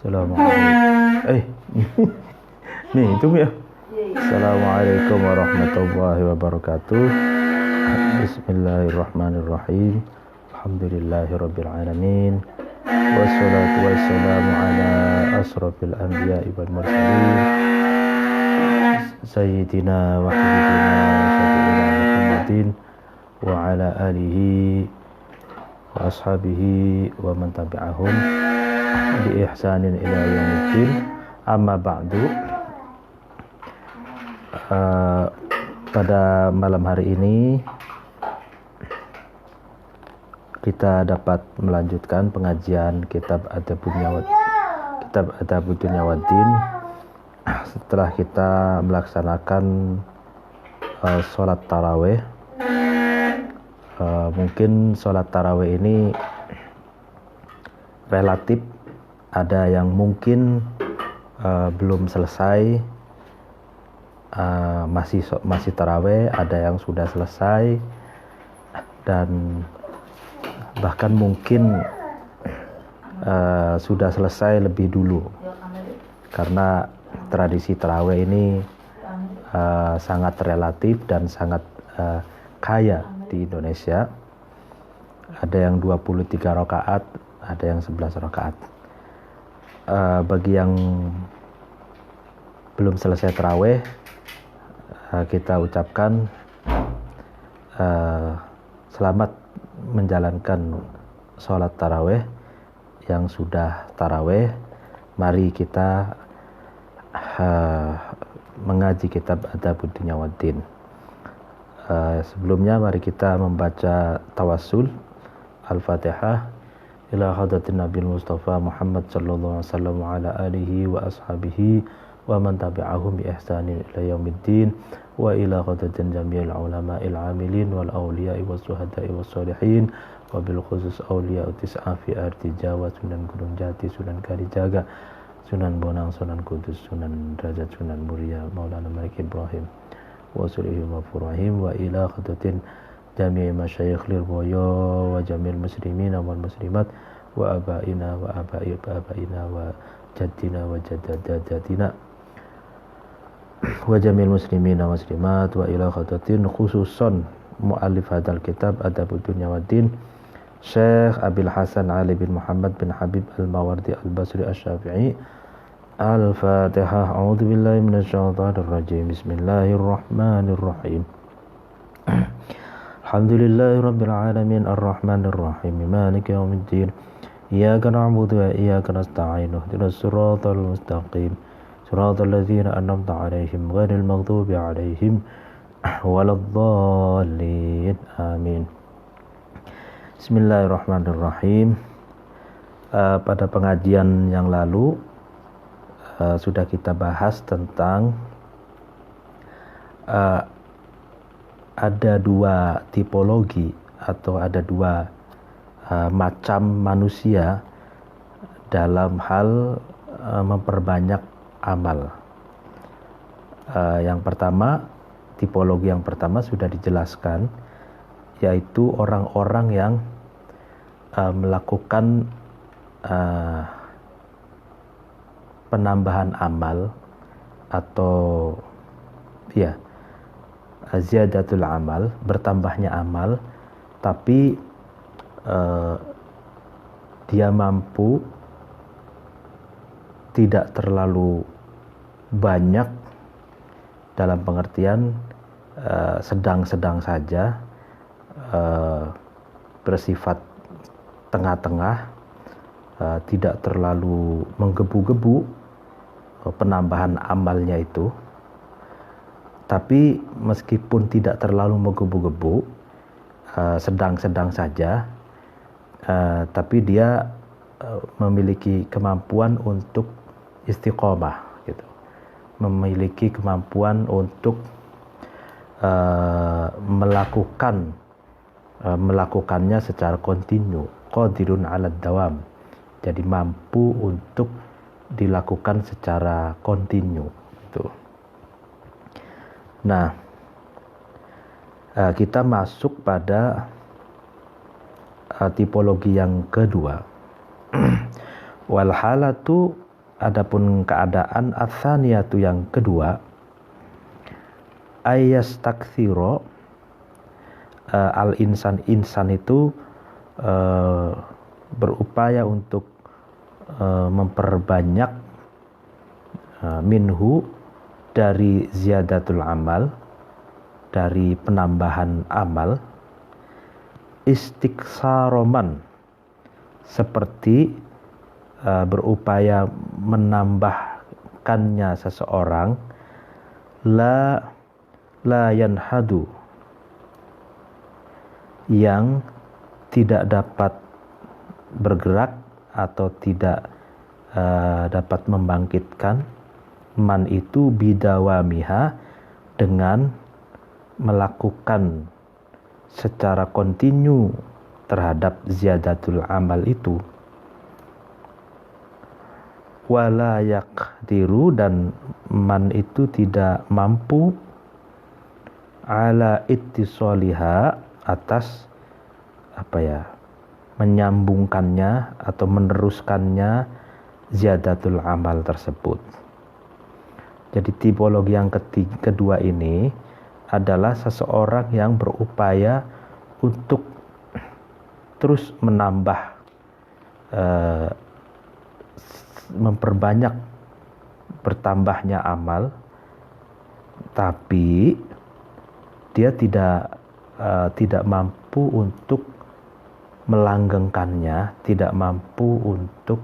Assalamualaikum. Nih itu ya. Assalamualaikum warahmatullahi wabarakatuh. Bismillahirrahmanirrahim. Alhamdulillahirabbil alamin. Wassalatu wassalamu ala asrofil anbiya'i wal mursalin. Sayyidina wa habibina syafi'ina Muhammadin wa ala alihi wa ashabihi wa man tabi'ahum bi ihsanin ila yaumiddin. Amma ba'du. Pada malam hari ini kita dapat melanjutkan pengajian kitab Adabud Dunya Waddin setelah kita melaksanakan sholat tarawih. Mungkin sholat tarawih ini relatif ada yang mungkin belum selesai, masih tarawih, ada yang sudah selesai, dan bahkan mungkin sudah selesai lebih dulu, karena tradisi tarawih ini sangat relatif dan sangat kaya di Indonesia. Ada yang 23 rakaat, ada yang 11 rakaat. Bagi yang belum selesai tarawih, kita ucapkan selamat menjalankan sholat tarawih. Yang sudah tarawih, mari kita mengaji kitab Adabud Dunya Waddin. Sebelumnya mari kita membaca tawassul Al-Fatihah ila hadratin Nabil Mustafa Muhammad sallallahu alaihi wasallam wa ala alihi wa ashabihi wa man tabi'ahum bi ihsanin ila yaumiddin wa ila hadratin jami'il ulama'il amilin wal awliya'i was suhada'i was sholihin wa bil khusus awliya tis'a fi ardi Jawa, Sunan Gunung Jati, Sunan Kalijaga, Sunan Bonang, Sunan Kudus, Sunan Derajat, Sunan Muria, Maulana Malik Ibrahim wa sulihim wa furahim wa ila hadratin jami'i masyayikh lirboyo wa jamil muslimina wal muslimat wa abaina wa abaina wa jaddina wa jaddadatina wa jamil muslimina wa muslimat wa ila hadratin khususon mu'allif hadal kitab Adabud Dunya Waddin Syekh Abil Hasan Ali bin Muhammad bin Habib Al-Mawardi Al-Basri Asy-Syafi'i. Al-Fatihah. A'udzu billahi minasyaitonir rajim. Bismillahirrahmanirrahim. Alhamdulillahi rabbil alamin arrahmanir rahim maliki yaumiddin. Iyyaka na'budu wa iyyaka nasta'in. Ihdinas siratal mustaqim. Siratal ladzina an'amta 'alaihim ghairil maghdubi 'alaihim waladdallin. Amin. Bismillahirrahmanirrahim. Pada pengajian yang lalu sudah kita bahas tentang ada dua tipologi atau ada dua macam manusia dalam hal memperbanyak amal. Yang pertama, tipologi yang pertama sudah dijelaskan, yaitu orang-orang yang melakukan penambahan amal atau ziyadatul amal, bertambahnya amal, tapi dia mampu tidak terlalu banyak, dalam pengertian sedang-sedang saja, bersifat tengah-tengah, tidak terlalu menggebu-gebu penambahan amalnya itu, tapi meskipun tidak terlalu menggebu-gebu, sedang-sedang saja, tapi dia memiliki kemampuan untuk istiqomah gitu, memiliki kemampuan untuk melakukannya secara kontinu, qadirun 'alad dawam, jadi mampu untuk dilakukan secara kontinu gitu. Nah, kita masuk pada tipologi yang kedua. Wal halatu adapun keadaan atsaniyatu yang kedua, ayastakthiro, insan itu berupaya untuk memperbanyak minhu, dari ziyadatul amal, dari penambahan amal, istiksaroman, seperti berupaya menambahkannya seseorang, la yanhadu, yang tidak dapat bergerak atau tidak dapat membangkitkan, man itu bidawamiha, dengan melakukan secara kontinu terhadap ziyadatul amal itu. Wala yaqdiru, dan man itu tidak mampu, ala ittisaliha, atas menyambungkannya atau meneruskannya ziyadatul amal tersebut. Jadi tipologi yang kedua ini adalah seseorang yang berupaya untuk terus menambah, memperbanyak bertambahnya amal, tapi dia tidak mampu untuk melanggengkannya, tidak mampu untuk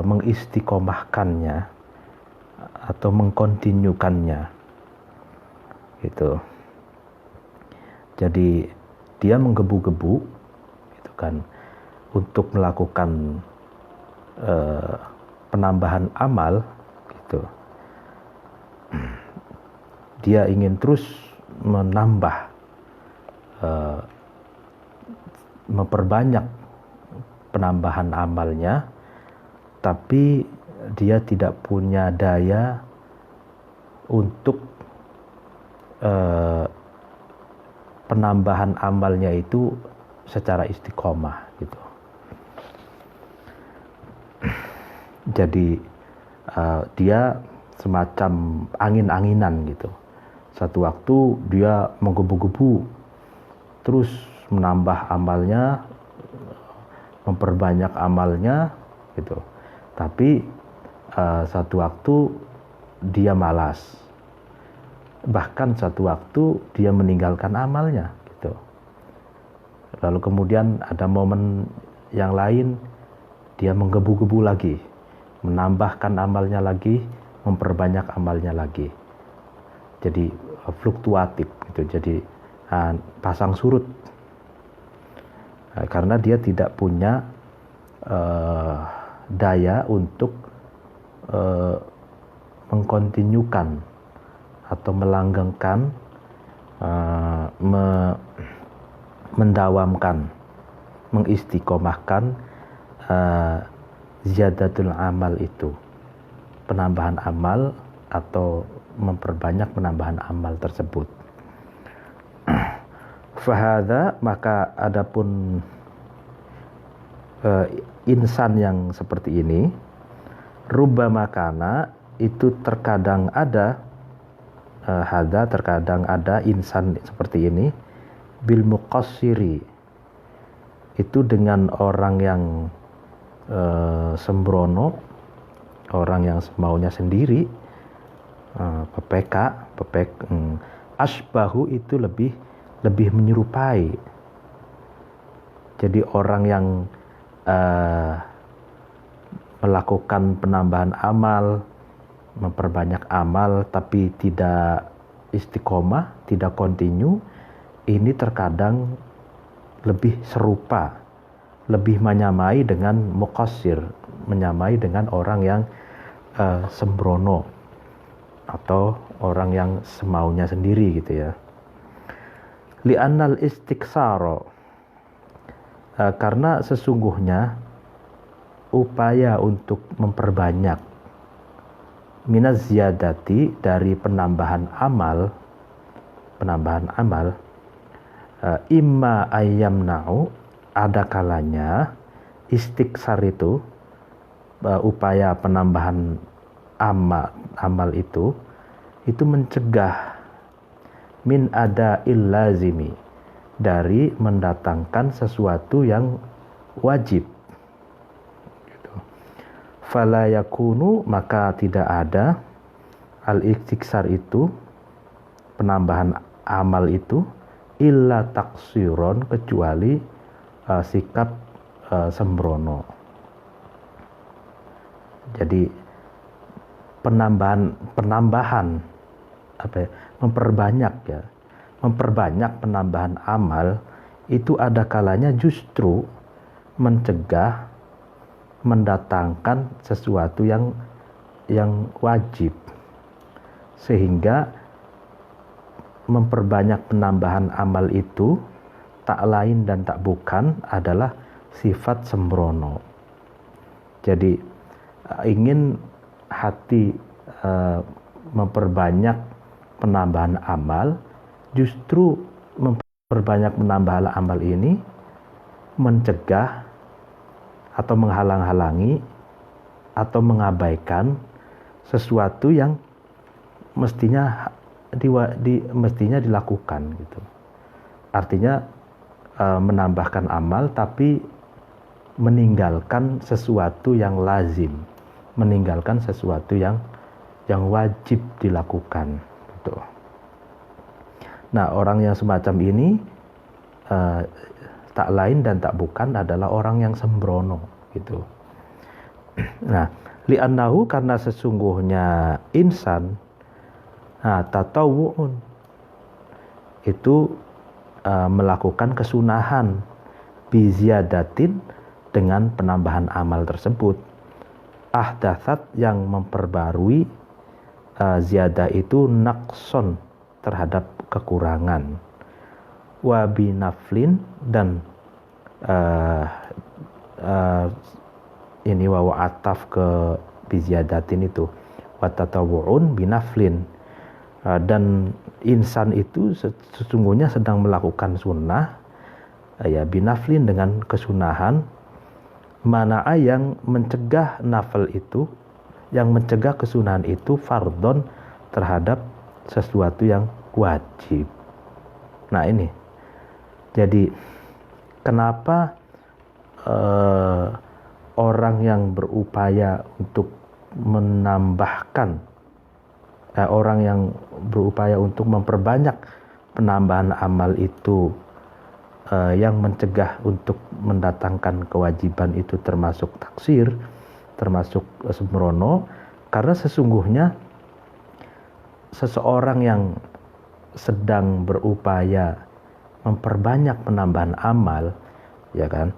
mengistiqomahkannya atau mengkontinyukannya, gitu. Jadi dia menggebu-gebu, gitu kan, untuk melakukan penambahan amal, gitu. Dia ingin terus menambah, memperbanyak penambahan amalnya, tapi dia tidak punya daya untuk penambahan amalnya itu secara istiqomah, gitu. Jadi dia semacam angin-anginan, gitu. Satu waktu dia menggebu-gebu terus menambah amalnya, memperbanyak amalnya, gitu. Tapi satu waktu dia malas, bahkan satu waktu dia meninggalkan amalnya, gitu. Lalu kemudian ada momen yang lain, dia menggebu-gebu lagi, menambahkan amalnya lagi, memperbanyak amalnya lagi. Jadi fluktuatif, gitu. Jadi pasang surut, karena dia tidak punya daya untuk mengkontinyukan atau melanggengkan, mendawamkan, mengistiqomahkan ziyadatul amal itu, penambahan amal atau memperbanyak penambahan amal tersebut. Fahadha, maka adapun insan yang seperti ini, rubbama kana, itu terkadang ada, terkadang ada insan seperti ini, bil muqassiri, itu dengan orang yang sembrono, orang yang maunya sendiri, asbahu itu lebih menyerupai. Jadi orang yang melakukan penambahan amal, memperbanyak amal, tapi tidak istiqomah, tidak kontinu, ini terkadang lebih serupa, lebih menyamai dengan muqassir, menyamai dengan orang yang sembrono atau orang yang semaunya sendiri, gitu ya. Li'annal istiksaro, karena sesungguhnya upaya untuk memperbanyak minaz ziyadati, dari penambahan amal, imma ayyamna'u, ada kalanya istiksar itu upaya penambahan amal itu mencegah min ada illazimi, dari mendatangkan sesuatu yang wajib. Fala yakunu, maka tidak ada al-istiksar itu, penambahan amal itu, illa taksiron, kecuali sikap sembrono. Jadi penambahan memperbanyak penambahan amal itu ada kalanya justru mencegah mendatangkan sesuatu yang wajib, sehingga memperbanyak penambahan amal itu tak lain dan tak bukan adalah sifat sembrono. Jadi ingin hati memperbanyak penambahan amal, justru memperbanyak penambahan amal ini mencegah atau menghalang-halangi atau mengabaikan sesuatu yang mestinya dilakukan gitu. Artinya menambahkan amal tapi meninggalkan sesuatu yang lazim, meninggalkan sesuatu yang wajib dilakukan gitu. Nah, orang yang semacam ini tak lain dan tak bukan adalah orang yang sembrono gitu. Nah, li'annahu, karena sesungguhnya insan tatawu'un, itu melakukan kesunahan biziyadatin, dengan penambahan amal tersebut, ahdatsat, yang memperbarui ziyadah itu naqson, terhadap kekurangan, wa binaflin, dan ini wawa ataf ke biziyadatin itu, wa tatawu'un binaflin, dan insan itu sesungguhnya sedang melakukan sunnah binaflin, dengan kesunahan, mana yang mencegah nafal itu, yang mencegah kesunahan itu fardon, terhadap sesuatu yang wajib. Nah ini, jadi kenapa orang yang berupaya untuk menambahkan, orang yang berupaya untuk memperbanyak penambahan amal itu, yang mencegah untuk mendatangkan kewajiban itu termasuk taksir, termasuk sembrono, karena sesungguhnya seseorang yang sedang berupaya memperbanyak penambahan amal, ya kan,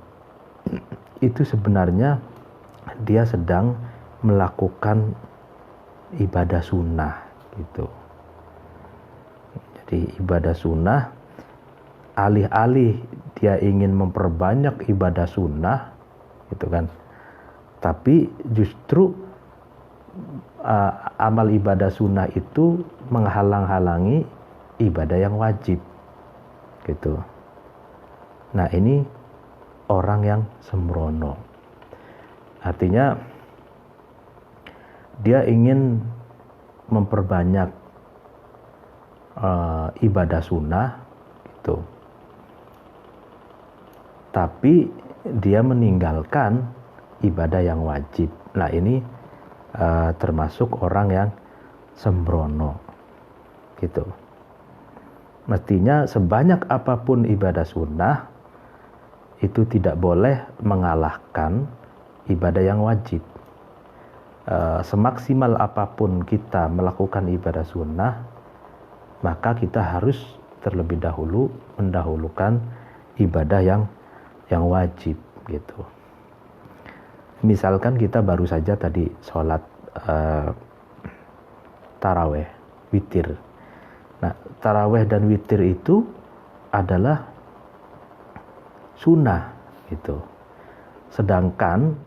itu sebenarnya dia sedang melakukan ibadah sunnah gitu. Jadi ibadah sunnah, alih-alih dia ingin memperbanyak ibadah sunnah gitu kan, tapi justru amal ibadah sunnah itu menghalang-halangi ibadah yang wajib gitu. Nah ini orang yang sembrono, artinya dia ingin memperbanyak ibadah sunnah gitu, tapi dia meninggalkan ibadah yang wajib. Nah ini termasuk orang yang sembrono gitu. Mestinya sebanyak apapun ibadah sunnah itu tidak boleh mengalahkan ibadah yang wajib. Semaksimal apapun kita melakukan ibadah sunnah, maka kita harus terlebih dahulu mendahulukan ibadah yang wajib gitu. Misalkan kita baru saja tadi sholat taraweh, witir. Nah, taraweh dan witir itu adalah sunnah gitu. Sedangkan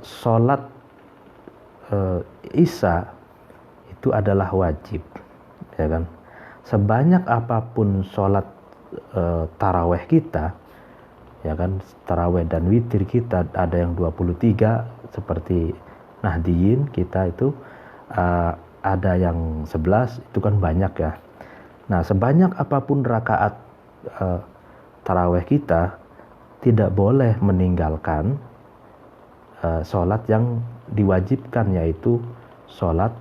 sholat isya itu adalah wajib, ya kan. Sebanyak apapun sholat taraweh kita, ya kan. Tarawih dan witir kita ada yang 23 seperti Nahdiyin kita itu, ada yang 11, itu kan banyak ya. Nah, sebanyak apapun rakaat tarawih kita, tidak boleh meninggalkan sholat yang diwajibkan, yaitu sholat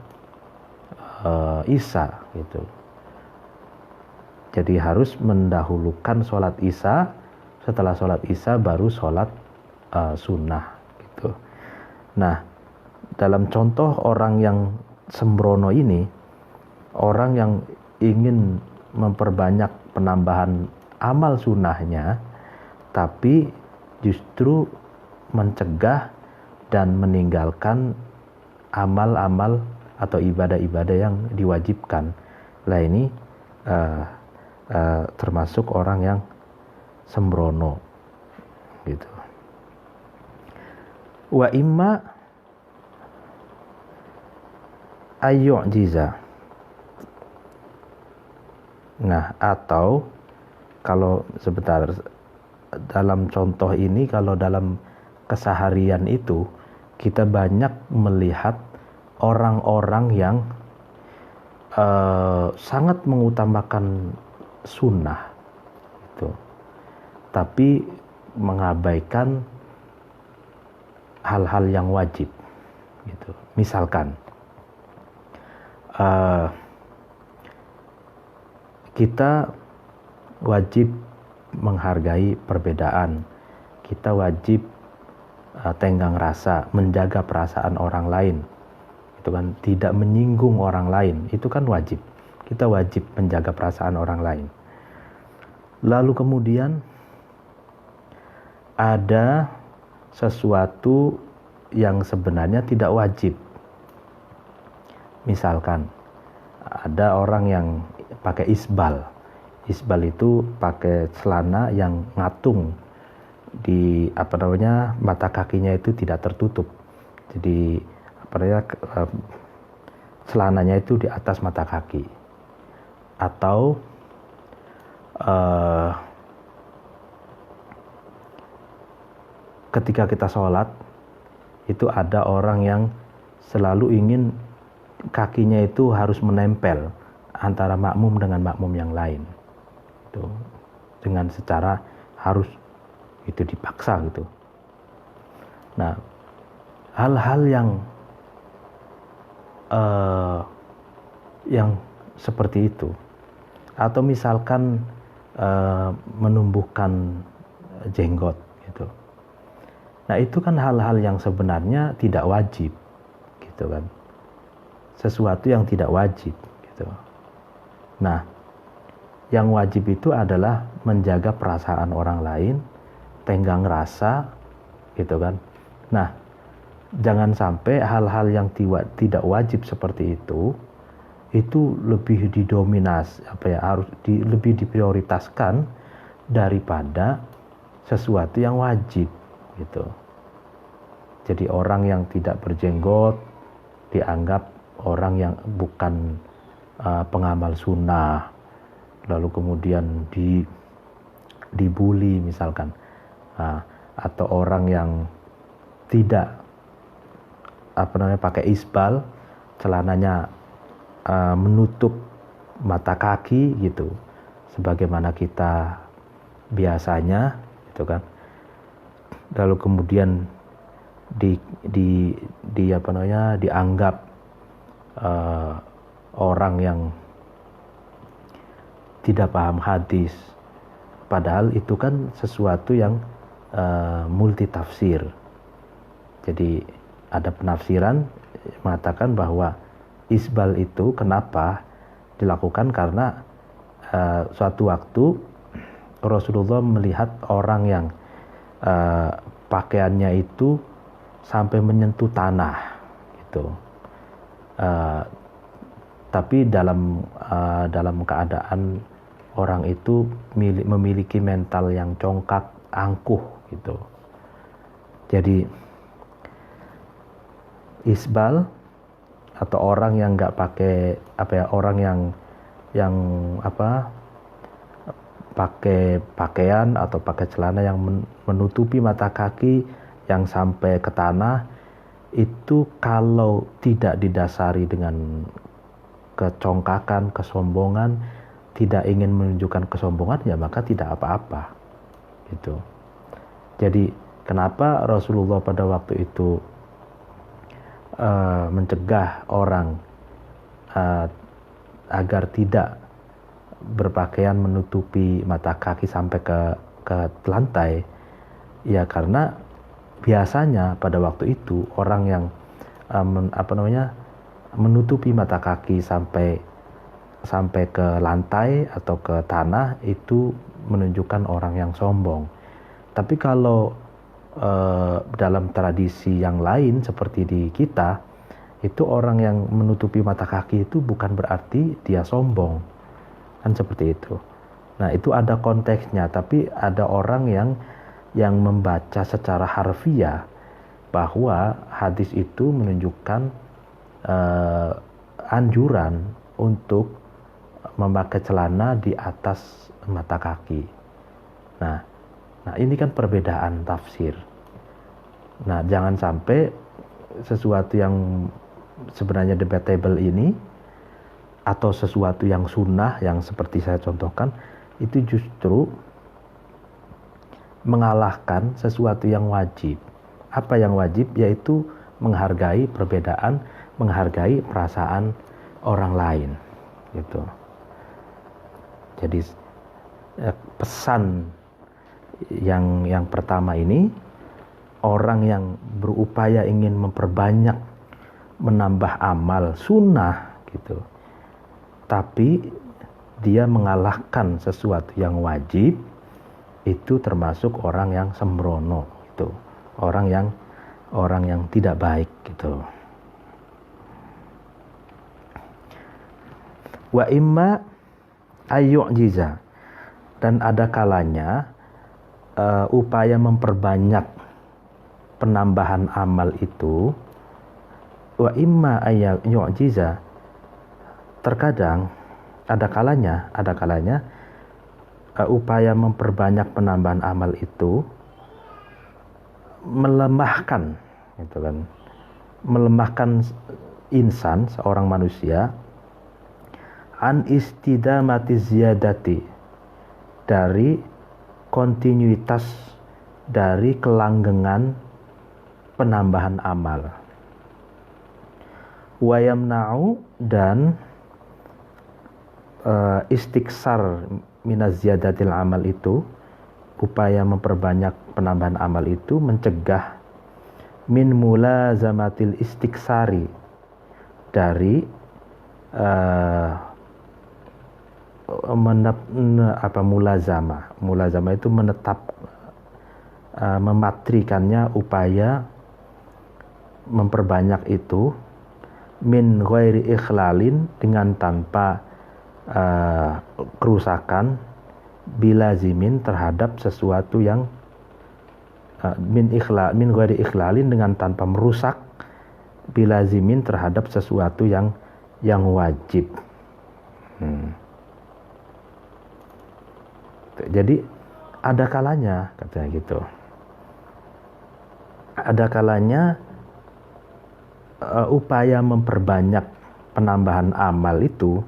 Isya gitu. Jadi harus mendahulukan sholat Isya, setelah sholat Isya baru sholat sunnah gitu. Nah, dalam contoh orang yang sembrono ini, orang yang ingin memperbanyak penambahan amal sunnahnya, tapi justru mencegah dan meninggalkan amal-amal atau ibadah-ibadah yang diwajibkan. Lah ini termasuk orang yang sembrono gitu. Wa imma ayyu'jiza. Nah, atau kalau sebentar, dalam contoh ini, kalau dalam keseharian itu kita banyak melihat orang-orang yang sangat mengutamakan sunnah gitu, tapi mengabaikan hal-hal yang wajib gitu. Misalkan kita wajib menghargai perbedaan, kita wajib tenggang rasa, menjaga perasaan orang lain, itu kan, tidak menyinggung orang lain, itu kan wajib. Kita wajib menjaga perasaan orang lain. Lalu kemudian ada sesuatu yang sebenarnya tidak wajib. Misalkan ada orang yang pakai isbal. Isbal itu pakai celana yang ngatung di mata kakinya itu tidak tertutup. Jadi celananya itu di atas mata kaki. Atau ketika kita sholat itu ada orang yang selalu ingin kakinya itu harus menempel antara makmum dengan makmum yang lain, itu dengan secara harus itu dipaksa gitu. Nah, hal-hal yang seperti itu, atau misalkan menumbuhkan jenggot gitu. Nah, itu kan hal-hal yang sebenarnya tidak wajib gitu kan, sesuatu yang tidak wajib gitu. Nah, yang wajib itu adalah menjaga perasaan orang lain, tenggang rasa gitu kan. Nah, jangan sampai hal-hal yang tidak wajib seperti itu lebih didominasi, harus lebih diprioritaskan daripada sesuatu yang wajib gitu. Jadi orang yang tidak berjenggot dianggap orang yang bukan pengamal sunnah, lalu kemudian dibully misalkan, atau orang yang tidak pakai isbal, celananya menutup mata kaki gitu, sebagaimana kita biasanya gitu kan. Lalu kemudian dianggap orang yang tidak paham hadis, padahal itu kan sesuatu yang multi tafsir. Jadi ada penafsiran mengatakan bahwa isbal itu kenapa dilakukan karena suatu waktu Rasulullah melihat orang yang pakaiannya itu sampai menyentuh tanah gitu. Tapi dalam keadaan orang itu memiliki mental yang congkak, angkuh gitu. Jadi isbal atau orang yang nggak pakai orang yang pakai pakaian atau pakai celana yang menutupi mata kaki yang sampai ke tanah, itu kalau tidak didasari dengan kecongkakan, kesombongan, tidak ingin menunjukkan kesombongan, ya maka tidak apa-apa gitu. Jadi kenapa Rasulullah pada waktu itu mencegah orang agar tidak berpakaian menutupi mata kaki sampai ke lantai, ya karena biasanya pada waktu itu orang yang menutupi mata kaki sampai ke lantai atau ke tanah itu menunjukkan orang yang sombong. Tapi kalau dalam tradisi yang lain seperti di kita, itu orang yang menutupi mata kaki itu bukan berarti dia sombong, kan seperti itu. Nah itu ada konteksnya, tapi ada orang yang membaca secara harfiah bahwa hadis itu menunjukkan anjuran untuk memakai celana di atas mata kaki. Nah ini kan perbedaan tafsir. Nah jangan sampai sesuatu yang sebenarnya debatable ini atau sesuatu yang sunnah yang seperti saya contohkan itu justru mengalahkan sesuatu yang wajib. Apa yang wajib? Yaitu menghargai perbedaan, menghargai perasaan orang lain gitu. Jadi pesan yang pertama ini, orang yang berupaya ingin memperbanyak, menambah amal sunnah gitu, tapi dia mengalahkan sesuatu yang wajib, itu termasuk orang yang sembrono gitu, orang yang tidak baik gitu. Wa imma ayyu'jiza, dan ada kalanya upaya memperbanyak penambahan amal itu, wa imma ayyu'jiza, terkadang ada kalanya upaya memperbanyak penambahan amal itu melemahkan gitu kan, melemahkan insan, seorang manusia, an istidamati ziyadati, dari kontinuitas, dari kelanggengan penambahan amal. Wa yamna'u, dan istiksar minaz ziyadatil amal itu, upaya memperbanyak penambahan amal itu mencegah min mulazamatil istiksari, dari mulazamah itu menetap, mematrikannya upaya memperbanyak itu, min ghairi ikhlalin, dengan tanpa kerusakan, bilazimin, terhadap sesuatu yang min ghairi ikhlalin, dengan tanpa merusak, bilazimin, terhadap sesuatu yang wajib. Jadi ada kalanya, katanya gitu, ada kalanya upaya memperbanyak penambahan amal itu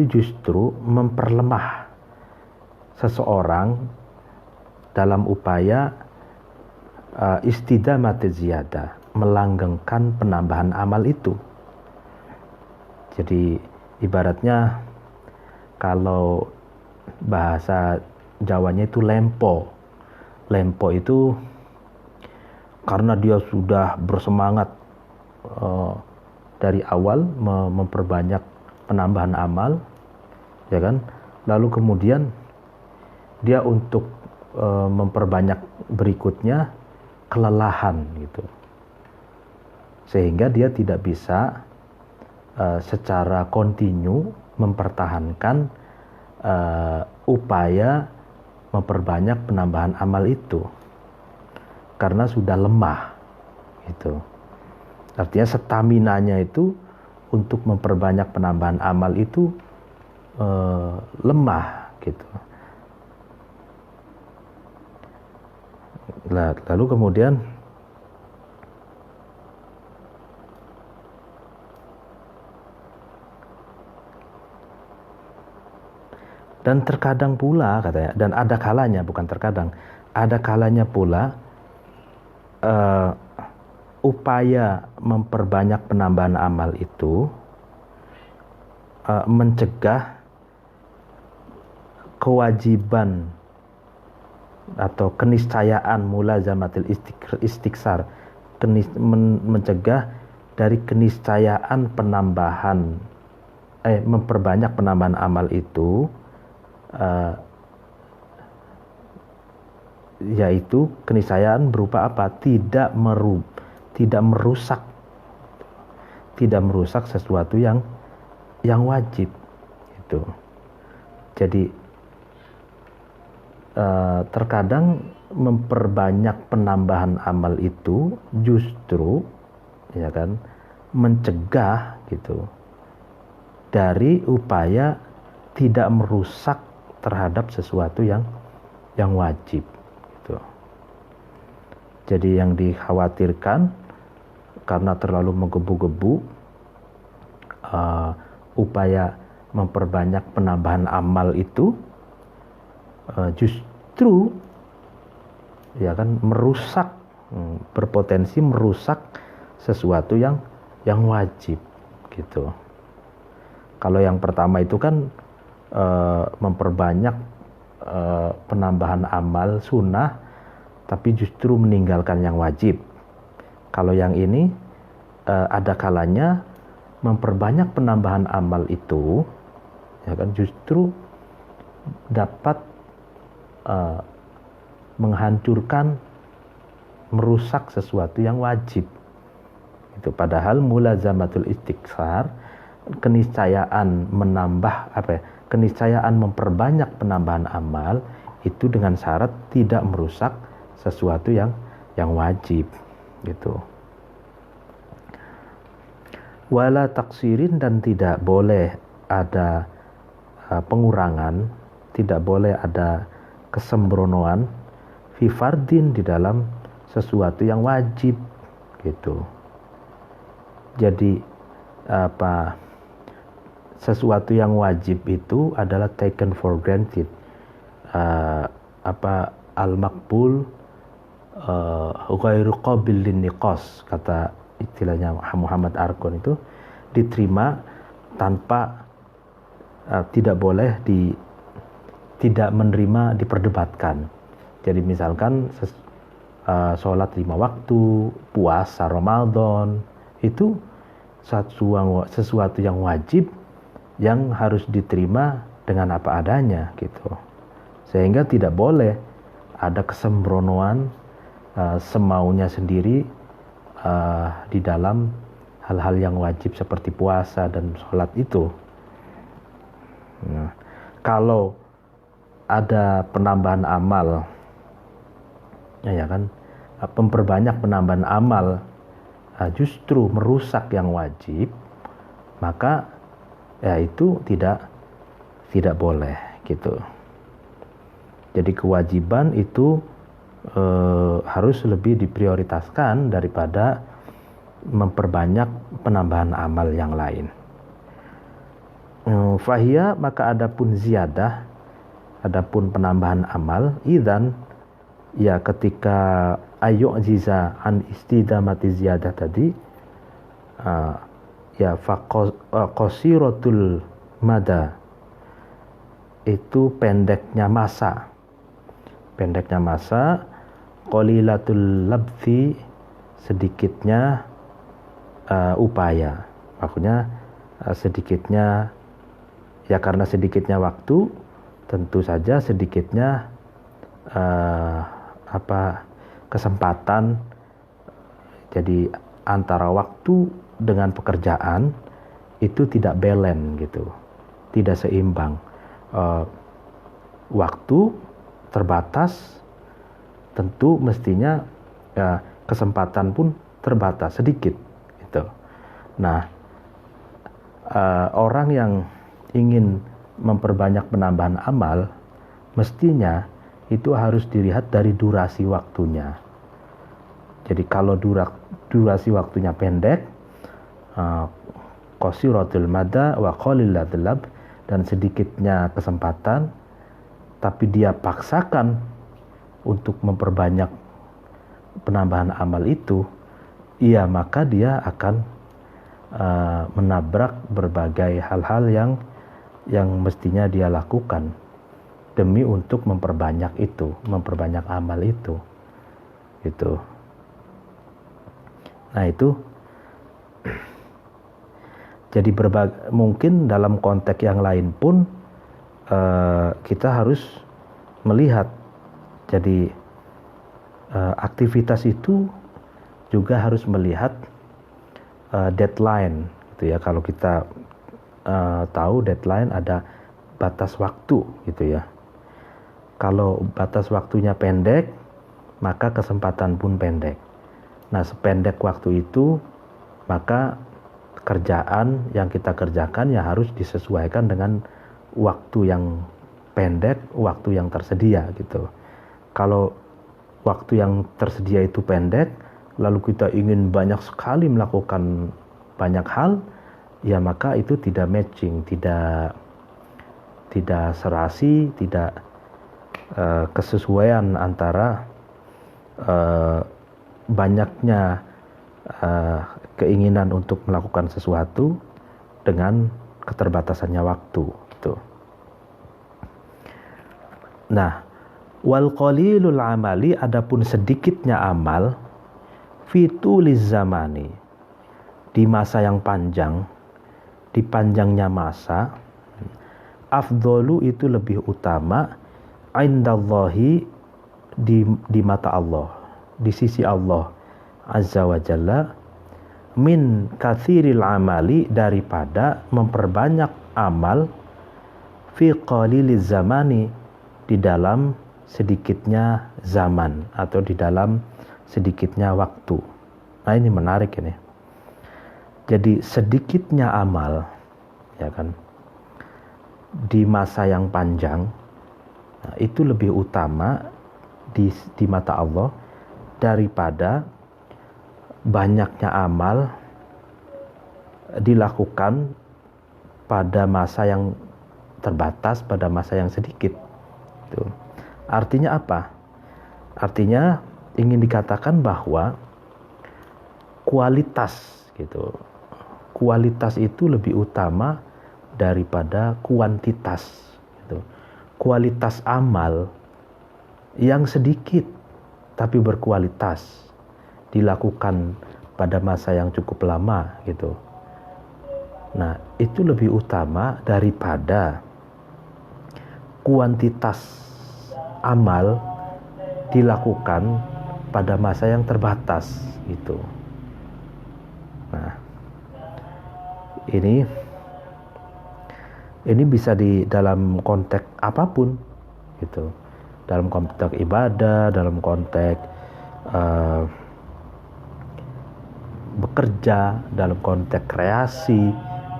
justru memperlemah seseorang dalam upaya istidamati ziyadah, melanggengkan penambahan amal itu. Jadi ibaratnya kalau bahasa Jawanya itu lempo. Lempo itu karena dia sudah bersemangat dari awal memperbanyak penambahan amal, ya kan? Lalu kemudian dia untuk memperbanyak berikutnya kelelahan gitu, sehingga dia tidak bisa secara kontinu mempertahankan upaya memperbanyak penambahan amal itu karena sudah lemah gitu. Artinya staminanya itu untuk memperbanyak penambahan amal itu lemah gitu. Lalu kemudian dan terkadang pula katanya, dan ada kalanya, bukan terkadang, ada kalanya pula upaya memperbanyak penambahan amal itu mencegah kewajiban atau keniscayaan mulazamatil istiksar, mencegah dari keniscayaan memperbanyak penambahan amal itu, yaitu keniscayaan berupa apa? Tidak merusak sesuatu yang wajib gitu. Jadi terkadang memperbanyak penambahan amal itu justru ya kan mencegah gitu dari upaya tidak merusak terhadap sesuatu yang wajib gitu. Jadi yang dikhawatirkan karena terlalu menggebu-gebu upaya memperbanyak penambahan amal itu justru ya kan berpotensi merusak sesuatu yang wajib gitu. Kalau yang pertama itu kan memperbanyak penambahan amal sunnah tapi justru meninggalkan yang wajib. Kalau yang ini ada kalanya memperbanyak penambahan amal itu ya kan justru dapat menghancurkan, merusak sesuatu yang wajib. Itu padahal mulazamatul istiksar, keniscayaan keniscayaan memperbanyak penambahan amal itu dengan syarat tidak merusak sesuatu yang wajib gitu. Wala taksirin, dan tidak boleh ada pengurangan, tidak boleh ada kesembronoan fi fardin, di dalam sesuatu yang wajib gitu. Jadi sesuatu yang wajib itu adalah taken for granted, al-maqbul ghairu qabil lin-niqas, kata istilahnya Muhammad Arkon, itu diterima tanpa tidak boleh tidak menerima diperdebatkan. Jadi misalkan sholat 5 waktu, puasa Ramadan, itu sesuatu yang wajib yang harus diterima dengan apa adanya gitu. Sehingga tidak boleh ada kesembronoan semaunya sendiri di dalam hal-hal yang wajib seperti puasa dan sholat itu. Nah, kalau ada penambahan amal, ya kan, memperbanyak penambahan amal justru merusak yang wajib, maka ya itu tidak boleh gitu. Jadi kewajiban itu harus lebih diprioritaskan daripada memperbanyak penambahan amal yang lain. Fahiyya, maka adapun ziyadah, adapun penambahan amal, idzan, ya ketika ayyu'jiza an istidamati ziyadah tadi, ya qasiratul mada, itu pendeknya masa, qalilatul labthi, sedikitnya upaya, maksudnya sedikitnya, ya karena sedikitnya waktu, tentu saja sedikitnya kesempatan. Jadi antara waktu dengan pekerjaan itu tidak balance gitu, tidak seimbang. Waktu terbatas, tentu mestinya kesempatan pun terbatas, sedikit gitu. Nah, orang yang ingin memperbanyak penambahan amal, mestinya itu harus dilihat dari durasi waktunya. Jadi kalau durasi waktunya pendek, qasiratul mada wa qalilatul lab, dan sedikitnya kesempatan, tapi dia paksakan untuk memperbanyak penambahan amal itu, iya maka dia akan menabrak berbagai hal-hal yang mestinya dia lakukan demi untuk memperbanyak amal itu, gitu. Nah itu, jadi mungkin dalam konteks yang lain pun kita harus melihat, jadi aktivitas itu juga harus melihat deadline, gitu ya. Kalau kita tahu deadline ada batas waktu, gitu ya. Kalau batas waktunya pendek, maka kesempatan pun pendek. Nah, sependek waktu itu, maka kerjaan yang kita kerjakan ya harus disesuaikan dengan waktu yang pendek, waktu yang tersedia, gitu. Kalau waktu yang tersedia itu pendek, lalu kita ingin banyak sekali melakukan banyak hal, ya maka itu tidak matching, tidak serasi, tidak kesesuaian antara banyaknya keinginan untuk melakukan sesuatu dengan keterbatasannya waktu, gitu. Nah, wal qalilul amali, adapun sedikitnya amal, fituliz zamani, di masa yang panjang, di panjangnya masa, afdolu itu lebih utama, indallahi, di mata Allah, di sisi Allah Azza wa Jalla, min kathiril amali, daripada memperbanyak amal, fi qaliliz zamani, di dalam sedikitnya zaman atau di dalam sedikitnya waktu. Nah ini menarik ini. Jadi sedikitnya amal, ya kan, di masa yang panjang, nah, itu lebih utama di mata Allah daripada banyaknya amal dilakukan pada masa yang terbatas, pada masa yang sedikit. Tuh. Artinya apa? Artinya ingin dikatakan bahwa kualitas, gitu. Kualitas itu lebih utama daripada kuantitas, gitu. Kualitas amal yang sedikit tapi berkualitas dilakukan pada masa yang cukup lama, gitu. Nah, itu lebih utama daripada kuantitas amal dilakukan pada masa yang terbatas, gitu. Nah, ini bisa di dalam konteks apapun, gitu. Dalam konteks ibadah, dalam konteks bekerja, dalam konteks kreasi,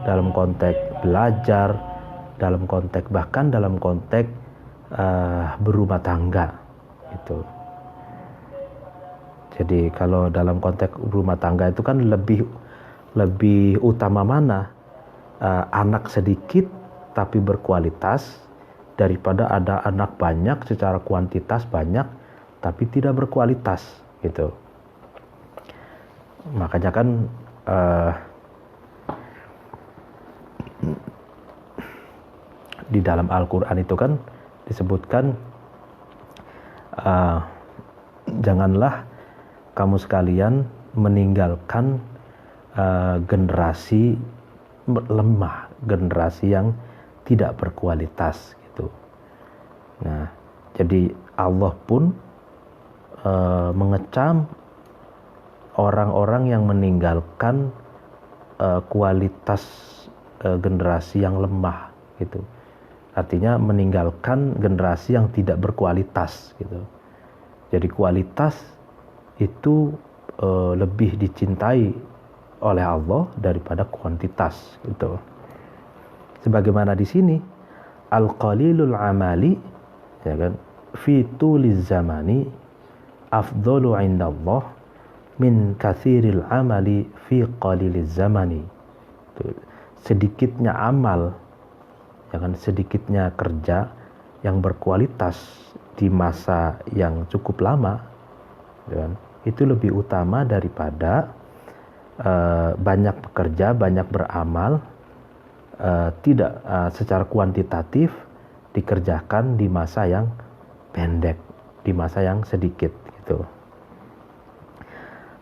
dalam konteks belajar, dalam konteks bahkan dalam konteks berumah tangga, gitu. Jadi kalau dalam konteks rumah tangga itu kan lebih utama mana anak sedikit tapi berkualitas daripada ada anak banyak secara kuantitas banyak tapi tidak berkualitas, gitu. Makanya kan di dalam Al-Quran itu kan disebutkan janganlah kamu sekalian meninggalkan generasi lemah, generasi yang tidak berkualitas, gitu. Nah, jadi Allah pun mengecam orang-orang yang meninggalkan kualitas generasi yang lemah, gitu. Artinya meninggalkan generasi yang tidak berkualitas, gitu. Jadi kualitas itu lebih dicintai oleh Allah daripada kuantitas, gitu. Sebagaimana di sini al-qalilul amali, ya kan, fi tuliz zamani afdalu indallah min katsiril amali fi qaliliz zamani. Sedikitnya amal, ya kan, sedikitnya kerja yang berkualitas di masa yang cukup lama, ya kan, itu lebih utama daripada banyak bekerja, banyak beramal, tidak secara kuantitatif dikerjakan di masa yang pendek, di masa yang sedikit gitu.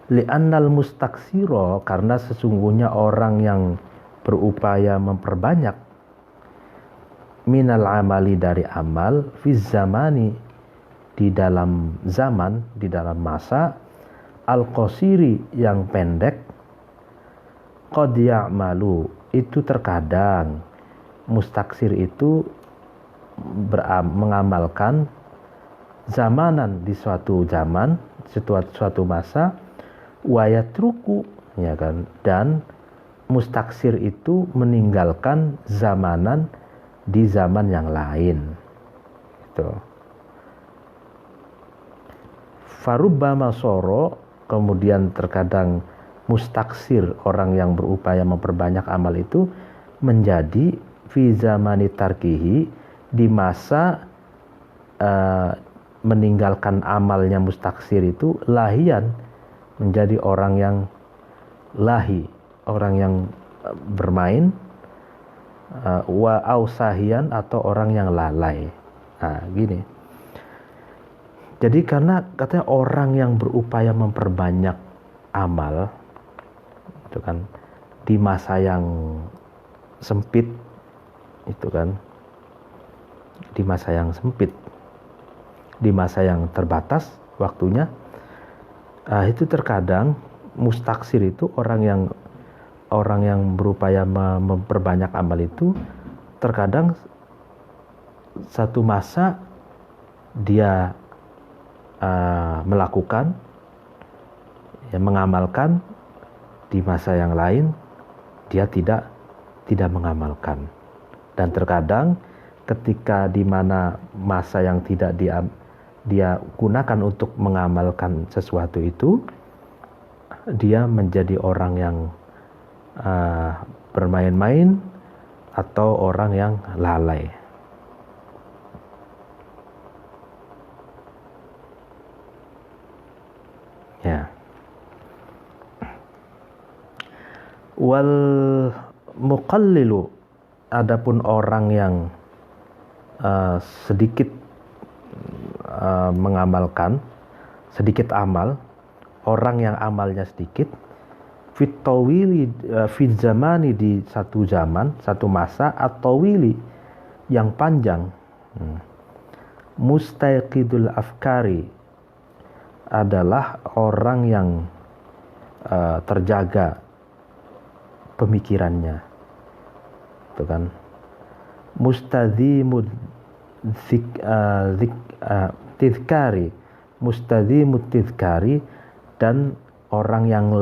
Li'annal mustaksiro, karena sesungguhnya orang yang berupaya memperbanyak minal amali, dari amal, fi zamani, di dalam zaman, di dalam masa, al-qasiri, yang pendek, qad ya'malu, itu terkadang mustaksir itu mengamalkan zamanan, di suatu zaman, suatu masa, wayatruku, ya kan, dan mustaksir itu meninggalkan zamanan di zaman yang lain gitu. Farubbama soro, kemudian terkadang mustaksir, orang yang berupaya memperbanyak amal itu, menjadi fi zamani tarkihi, di masa meninggalkan amalnya mustaksir itu, lahian, menjadi orang yang lahi, orang yang bermain, wa ausahian, atau orang yang lalai. Nah, gini. Jadi karena katanya orang yang berupaya memperbanyak amal itu kan di masa yang sempit, itu kan di masa yang sempit, di masa yang terbatas waktunya, itu terkadang mustaksir itu, orang yang berupaya memperbanyak amal itu, terkadang satu masa dia melakukan, ya, mengamalkan, di masa yang lain dia tidak mengamalkan. Dan terkadang ketika di mana masa yang tidak dia gunakan untuk mengamalkan sesuatu itu, dia menjadi orang yang bermain-main atau orang yang lalai. Ya. Wal muqallilu, adapun orang yang sedikit mengamalkan, sedikit amal, orang yang amalnya sedikit, fit tawili, fit zamani, di satu zaman, satu masa, atau wili, yang panjang, mustaqidul afkari, adalah orang yang terjaga pemikirannya, itu kan, mustadzimud tidkari, mustadzimud tidkari, dan orang yang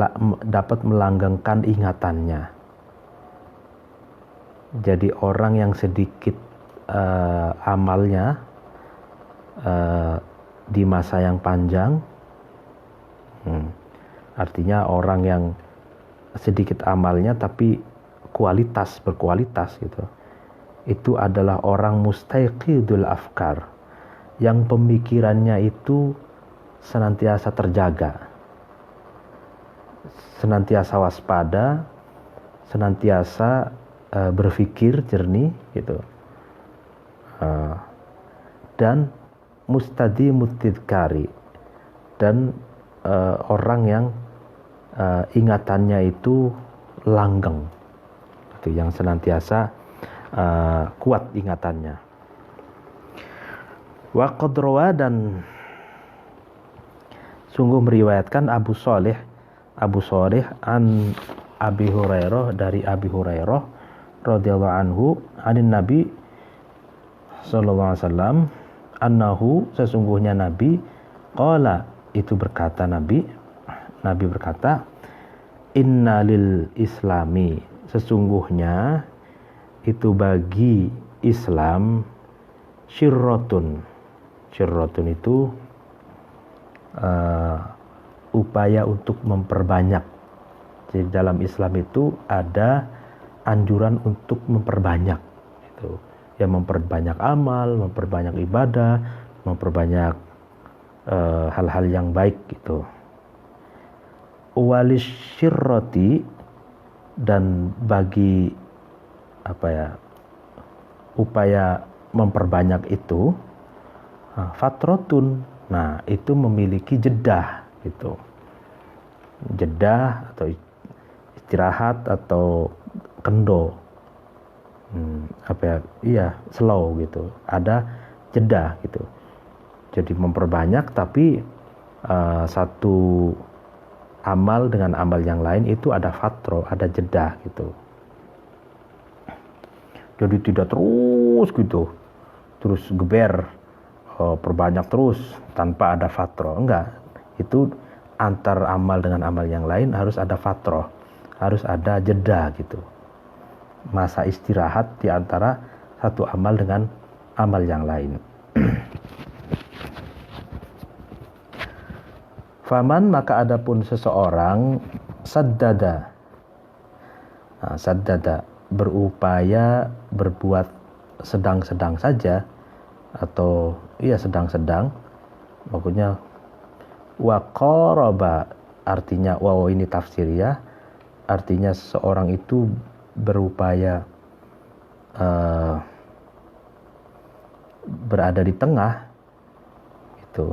dapat melanggengkan ingatannya. Jadi orang yang sedikit amalnya di masa yang panjang, artinya orang yang sedikit amalnya tapi berkualitas gitu, itu adalah orang mustaqidul afkar, yang pemikirannya itu senantiasa terjaga, senantiasa waspada, senantiasa berpikir jernih gitu, dan mustadimut tidkari, dan orang yang ingatannya itu langgeng, itu yang senantiasa kuat ingatannya. Wa qad rawa, dan sungguh meriwayatkan Abu Shalih an Abi Hurairah, dari Abi Hurairah radhiyallahu anhu, anin Nabi sallallahu alaihi wasallam, annahu, sesungguhnya Nabi, qala, itu berkata, Nabi berkata, inna lil islami, sesungguhnya itu bagi Islam, syirrotun, Syirratun itu upaya untuk memperbanyak. Jadi dalam Islam itu ada anjuran untuk memperbanyak, gitu. Ya, memperbanyak amal, memperbanyak ibadah, memperbanyak hal-hal yang baik gitu. Walisyirrati, dan bagi upaya memperbanyak itu fatrotun, nah itu memiliki jedah gitu. Jedah atau istirahat atau kendo, slow gitu, ada jeda gitu. Jadi memperbanyak, tapi satu amal dengan amal yang lain itu ada fatro, ada jeda gitu. Jadi tidak terus gitu, terus geber, perbanyak terus tanpa ada fatro, enggak. Itu antar amal dengan amal yang lain harus ada fatro, harus ada jeda gitu. Masa istirahat di antara satu amal dengan amal yang lain. Faman, maka adapun seseorang saddada. Nah, saddada berupaya berbuat sedang-sedang saja, atau sedang-sedang, maksudnya wa qaraba, artinya ini tafsir ya, artinya seseorang itu berupaya berada di tengah itu,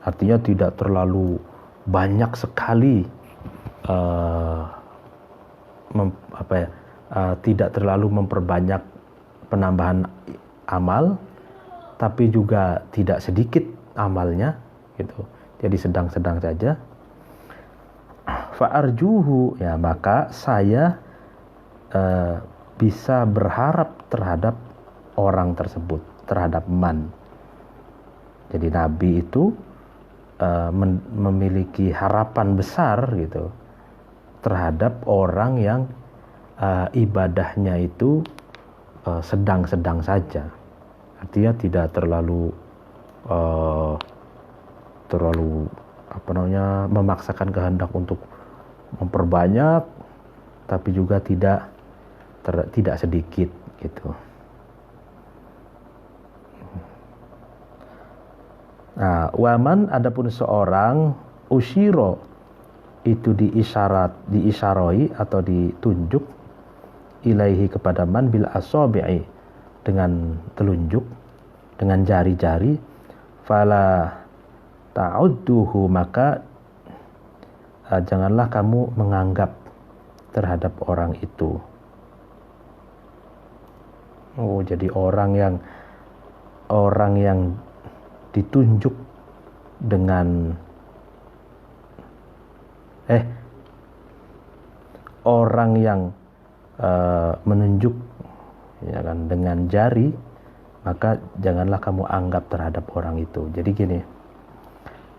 artinya tidak terlalu banyak sekali tidak terlalu memperbanyak penambahan amal, tapi juga tidak sedikit amalnya gitu. Jadi sedang-sedang saja. Fa'arjuhu, ya maka saya bisa berharap terhadap orang tersebut, terhadap man. Jadi Nabi itu memiliki harapan besar gitu terhadap orang yang ibadahnya itu sedang-sedang saja, artinya tidak terlalu memaksakan kehendak untuk memperbanyak, tapi juga tidak sedikit gitu. Nah, waman, adapun seorang usyiro, itu diisyarai atau ditunjuk, ilaihi kepada man bil asabi'i, dengan telunjuk, dengan jari-jari, fala ta'udduhu, maka janganlah kamu menganggap terhadap orang itu. Jadi orang yang ditunjuk dengan orang yang menunjuk ya kan, dengan jari, maka janganlah kamu anggap terhadap orang itu. Jadi gini,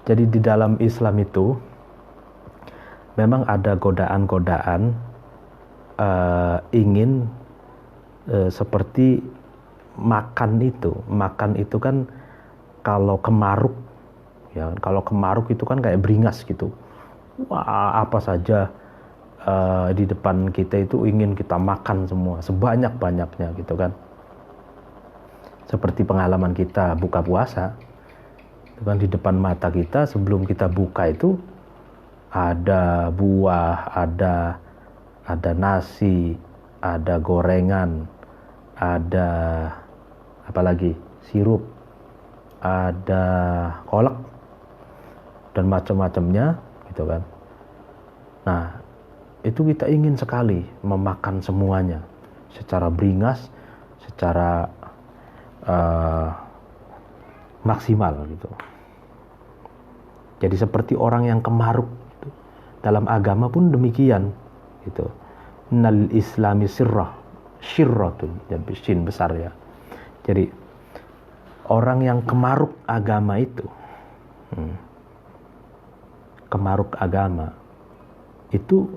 jadi di dalam Islam itu memang ada godaan-godaan ingin seperti makan itu kan, kalau kemaruk ya, kalau kemaruk itu kan kayak beringas gitu. Wah, apa saja di depan kita itu ingin kita makan semua, sebanyak-banyaknya gitu kan. Seperti pengalaman kita buka puasa, itu kan di depan mata kita sebelum kita buka itu ada buah, ada nasi, ada gorengan, ada apalagi sirup, ada kolak dan macam-macamnya gitu kan. Nah, itu kita ingin sekali memakan semuanya secara beringas, secara maksimal gitu. Jadi seperti orang yang kemaruk gitu. Dalam agama pun demikian gitu. Nal islami syirratun, jadi sin besar ya. Jadi orang yang kemaruk agama itu, kemaruk agama itu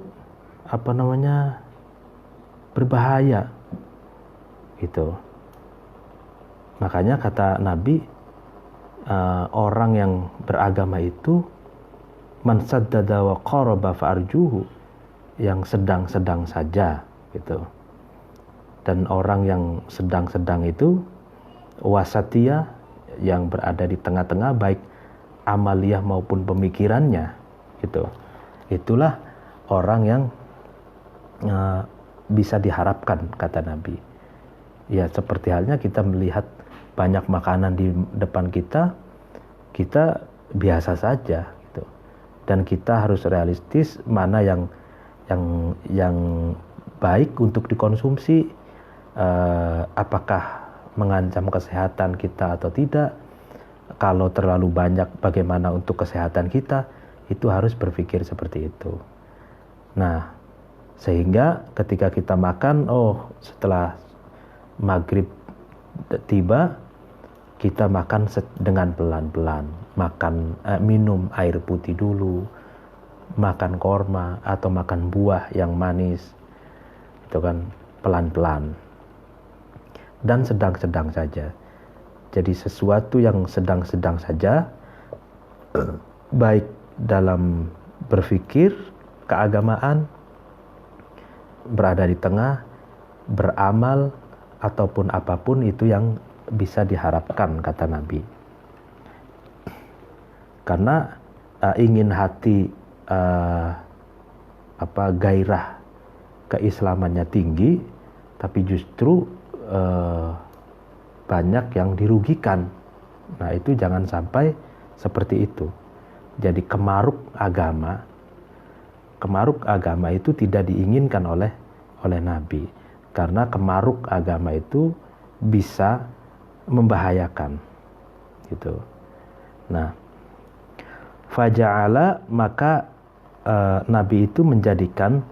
berbahaya gitu. Makanya kata Nabi, orang yang beragama itu man saddada wa qaraba fa'arjuhu, yang sedang-sedang saja gitu. Dan orang yang sedang-sedang itu wasatiyah, yang berada di tengah-tengah baik amaliyah maupun pemikirannya gitu. Itulah orang yang bisa diharapkan, kata Nabi. Ya seperti halnya kita melihat banyak makanan di depan kita biasa saja gitu. Dan kita harus realistis mana yang baik untuk dikonsumsi, apakah mengancam kesehatan kita atau tidak. Kalau terlalu banyak, bagaimana untuk kesehatan kita. Itu harus berpikir seperti itu. Nah, sehingga ketika kita makan, setelah maghrib tiba, kita makan dengan pelan-pelan. Minum air putih dulu, makan korma atau makan buah yang manis, itu kan pelan-pelan dan sedang-sedang saja. Jadi sesuatu yang sedang-sedang saja, baik dalam berpikir keagamaan, berada di tengah, beramal ataupun apapun, itu yang bisa diharapkan, kata Nabi. Karena ingin hati gairah keislamannya tinggi, tapi justru banyak yang dirugikan. Nah, itu jangan sampai seperti itu. Jadi kemaruk agama itu tidak diinginkan oleh Nabi, karena kemaruk agama itu bisa membahayakan gitu. Nah, faja'ala, maka Nabi itu menjadikan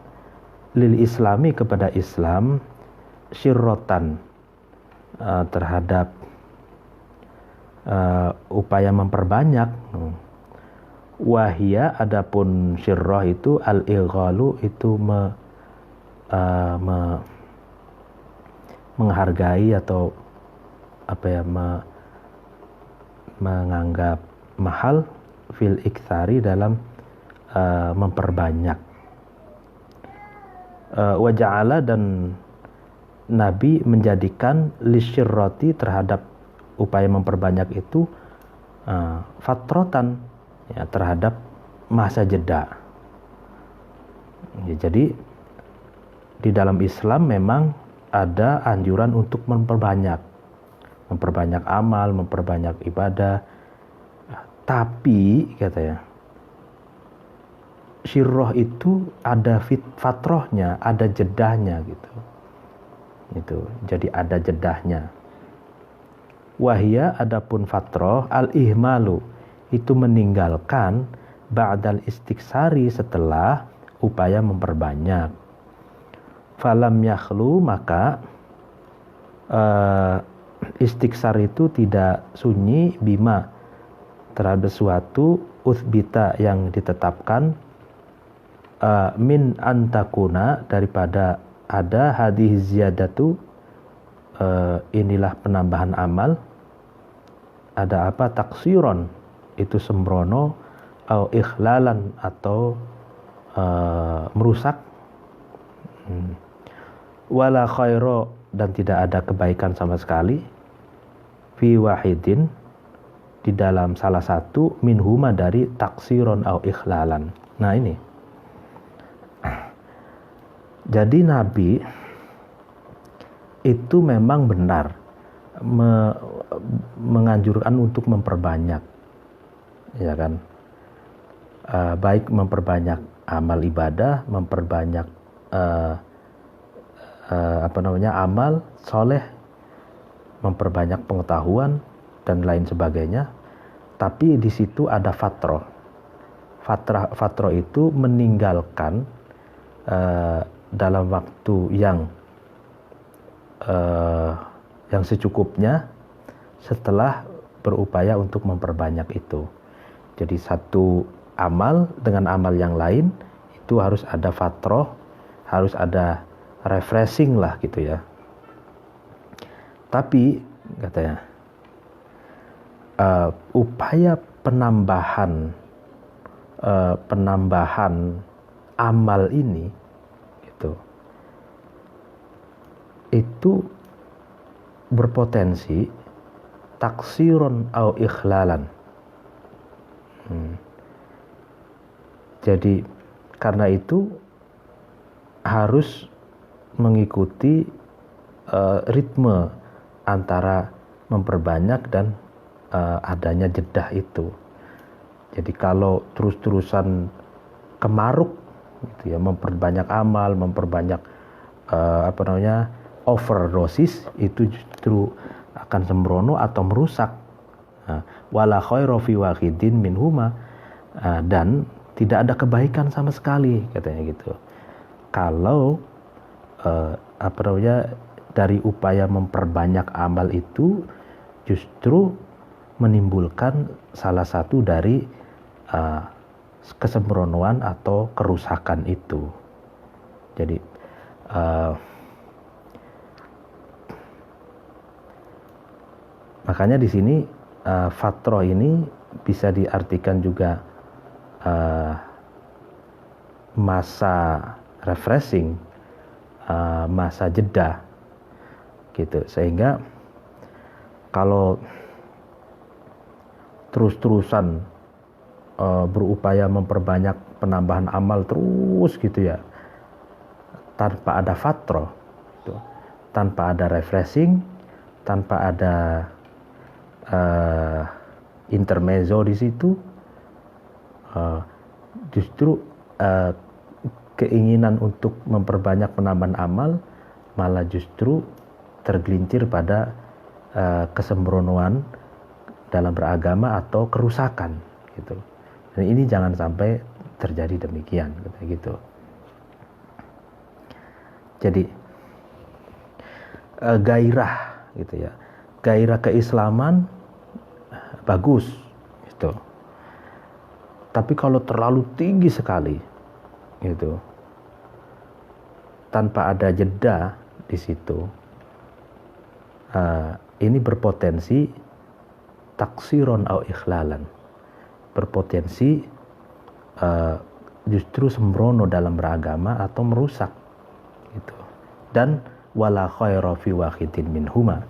lil islami, kepada Islam, syirrotan, terhadap upaya memperbanyak. Wahia, adapun syirroh itu al-ighalu, itu menghargai atau menganggap mahal fil iktsari, dalam memperbanyak. Waja'ala, dan Nabi menjadikan lisyirroti, terhadap upaya memperbanyak itu, fatrotan, ya, terhadap masa jeda. Ya, jadi di dalam Islam memang ada anjuran untuk memperbanyak amal, memperbanyak ibadah. Tapi katanya, syirroh itu ada fatrohnya, ada jedahnya gitu. Jadi ada jedahnya. Wahia, adapun fatroh, al-ihmalu, itu meninggalkan ba'dal istiksari, setelah upaya memperbanyak. Falam yakhlu, maka istiksar itu tidak sunyi, bima, terhadap suatu, uthbita, yang ditetapkan, min antakuna, daripada ada, hadih ziyadatu, inilah penambahan amal, ada apa, taksiron, itu sembrono, atau ikhlalan, atau merusak. Wala khairo, dan tidak ada kebaikan sama sekali, fi wahidin, di dalam salah satu, minhuma, dari taksiron atau ikhlalan. Nah ini, jadi Nabi itu memang benar menganjurkan untuk memperbanyak, ya kan, baik memperbanyak amal ibadah, memperbanyak amal soleh, memperbanyak pengetahuan dan lain sebagainya. Tapi di situ ada fatroh. Fatroh itu meninggalkan dalam waktu yang secukupnya, setelah berupaya untuk memperbanyak itu. Jadi satu amal dengan amal yang lain itu harus ada fatroh, harus ada refreshing lah gitu ya. Tapi katanya, upaya penambahan amal ini gitu, itu berpotensi taksiron au ikhlalan. Jadi karena itu harus mengikuti ritme antara memperbanyak dan adanya jedah itu. Jadi kalau terus-terusan kemaruk gitu ya, memperbanyak amal, memperbanyak overdosis, itu justru akan sembrono atau merusak. Wala khairu fi wahidin minhuma, dan tidak ada kebaikan sama sekali, katanya gitu. Kalau dari upaya memperbanyak amal itu justru menimbulkan salah satu dari kesembronoan atau kerusakan itu. Jadi makanya di sini fatroh ini bisa diartikan juga masa refreshing, masa jeda gitu. Sehingga kalau terus-terusan berupaya memperbanyak penambahan amal terus gitu ya, tanpa ada fatroh gitu, tanpa ada refreshing, tanpa ada intermezzo di situ, justru keinginan untuk memperbanyak penambahan amal malah justru tergelincir pada kesembronoan dalam beragama atau kerusakan gitu. Dan ini jangan sampai terjadi demikian gitu. Jadi gairah gitu ya, gairah keislaman bagus gitu. Tapi kalau terlalu tinggi sekali gitu, tanpa ada jeda di situ, ini berpotensi taksiron au ikhlalan, berpotensi justru sembrono dalam beragama atau merusak gitu. Dan wala khaira fi wahidin minhuma,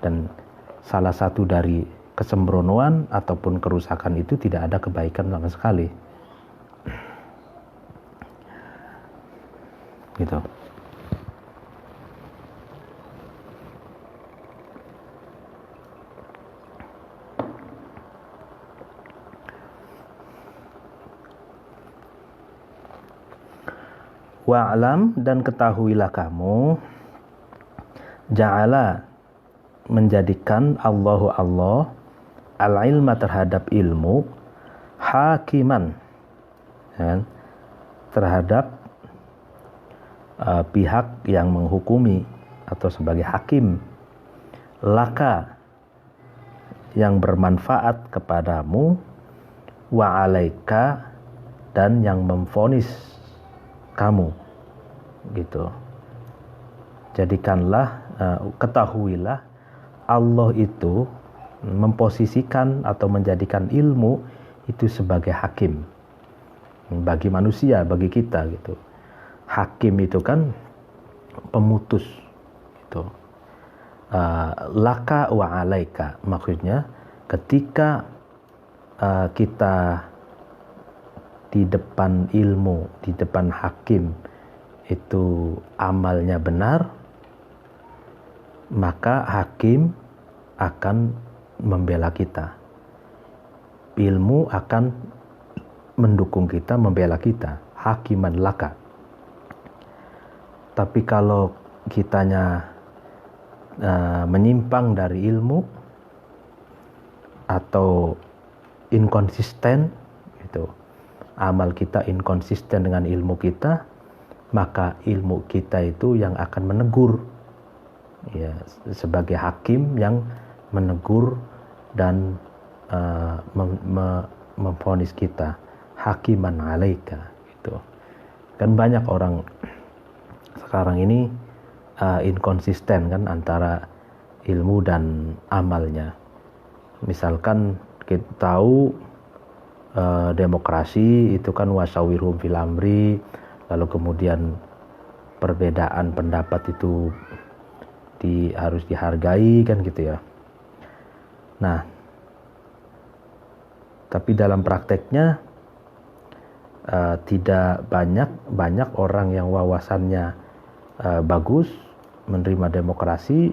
dan salah satu dari kesembronoan ataupun kerusakan itu tidak ada kebaikan sama sekali gitu. Wa'lam, dan ketahuilah kamu, ja'ala, menjadikan Allah al-ilma, terhadap ilmu, hakiman, ya, terhadap pihak yang menghukumi atau sebagai hakim, laka, yang bermanfaat kepadamu, wa alaika, dan yang memvonis kamu gitu. Jadikanlah, ketahuilah Allah itu memposisikan atau menjadikan ilmu itu sebagai hakim bagi manusia, bagi kita gitu. Hakim itu kan pemutus gitu. Laka wa alaika, maksudnya ketika kita di depan ilmu, di depan hakim itu amalnya benar, maka hakim akan membela kita, ilmu akan mendukung kita, membela kita, hakiman laka. Tapi kalau kitanya menyimpang dari ilmu atau inkonsisten gitu, amal kita inkonsisten dengan ilmu kita, maka ilmu kita itu yang akan menegur, ya, sebagai hakim yang menegur dan memvonis kita, hakiman alaika gitu. Kan banyak orang sekarang ini inkonsisten kan antara ilmu dan amalnya. Misalkan kita tahu demokrasi itu kan wasawirhum fil amri, lalu kemudian perbedaan pendapat itu harus dihargai kan gitu ya. Nah, tapi dalam prakteknya tidak banyak orang yang wawasannya bagus menerima demokrasi.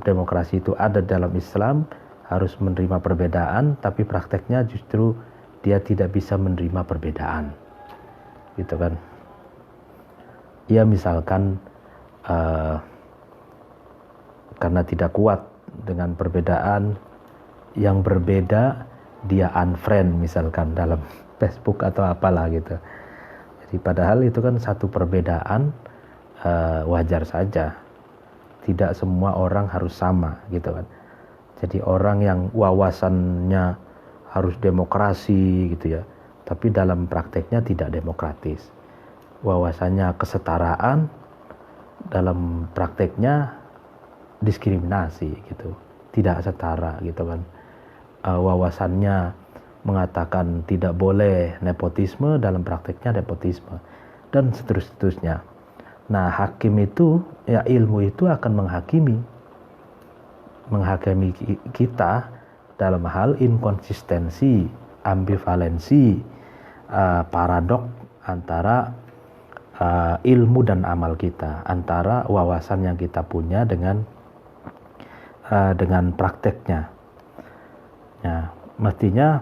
Demokrasi itu ada dalam Islam, harus menerima perbedaan, tapi prakteknya justru dia tidak bisa menerima perbedaan, gitu kan? Ya misalkan karena tidak kuat dengan perbedaan yang berbeda, dia unfriend misalkan dalam Facebook atau apalah gitu. Jadi padahal itu kan satu perbedaan, wajar saja. Tidak semua orang harus sama gitu kan. Jadi orang yang wawasannya harus demokrasi gitu ya, tapi dalam prakteknya tidak demokratis. Wawasannya kesetaraan, dalam prakteknya diskriminasi gitu, tidak setara gitu kan. Wawasannya mengatakan tidak boleh nepotisme, dalam prakteknya nepotisme, dan seterusnya. Nah, hakim itu, ya ilmu itu akan menghakimi kita dalam hal inkonsistensi, ambivalensi, paradok antara ilmu dan amal kita, antara wawasan yang kita punya dengan prakteknya. Ya, mestinya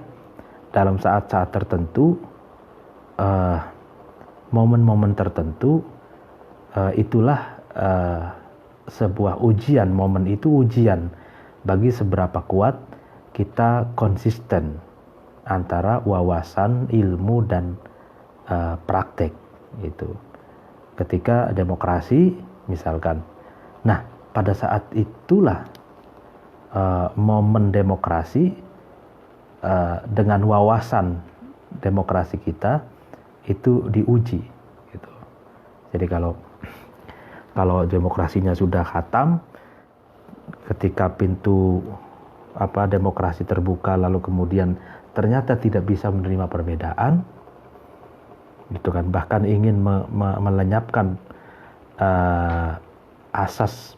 dalam saat-saat tertentu, momen-momen tertentu, itulah sebuah ujian. Momen itu ujian bagi seberapa kuat kita konsisten antara wawasan, ilmu, dan praktek itu. Ketika demokrasi misalkan, nah pada saat itulah momen demokrasi, dengan wawasan demokrasi kita itu diuji gitu. Jadi kalau demokrasinya sudah khatam, ketika pintu demokrasi terbuka lalu kemudian ternyata tidak bisa menerima perbedaan gitu kan, bahkan ingin melenyapkan asas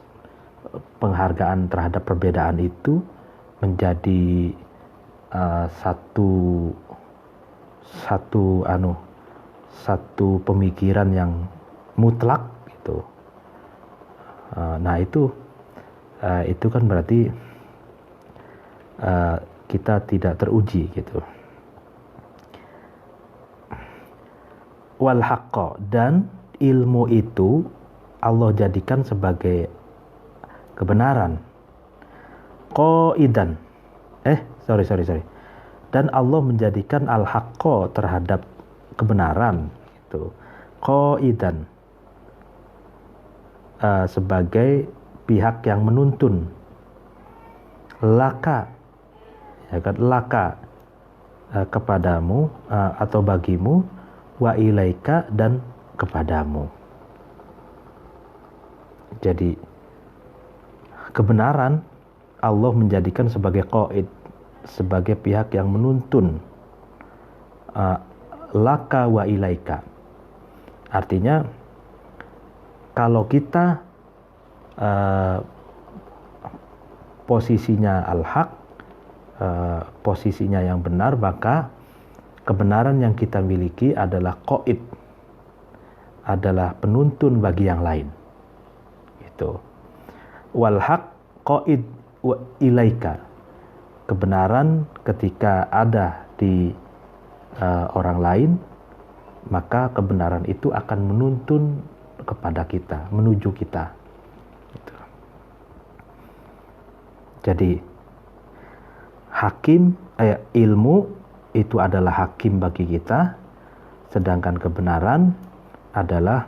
penghargaan terhadap perbedaan itu menjadi satu pemikiran yang mutlak gitu. Nah itu kan berarti kita tidak teruji gitu. Wal haqqa, dan ilmu itu Allah jadikan sebagai kebenaran. Qaidan. Sorry. Dan Allah menjadikan al-haqqa terhadap kebenaran itu qaidan, sebagai pihak yang menuntun laka, ya kan, laka, kepadamu, atau bagimu, wa ilaika, dan kepadamu. Jadi kebenaran Allah menjadikan sebagai qaid, sebagai pihak yang menuntun, laka wa ilaika. Artinya kalau kita posisinya al-haq, posisinya yang benar, maka kebenaran yang kita miliki adalah qaid, adalah penuntun bagi yang lain. Gitu. Wal haq qaid wa ilaika. Kebenaran ketika ada di orang lain, maka kebenaran itu akan menuntun kepada kita, menuju kita. Gitu. Jadi hakim, ilmu itu adalah hakim bagi kita, sedangkan kebenaran adalah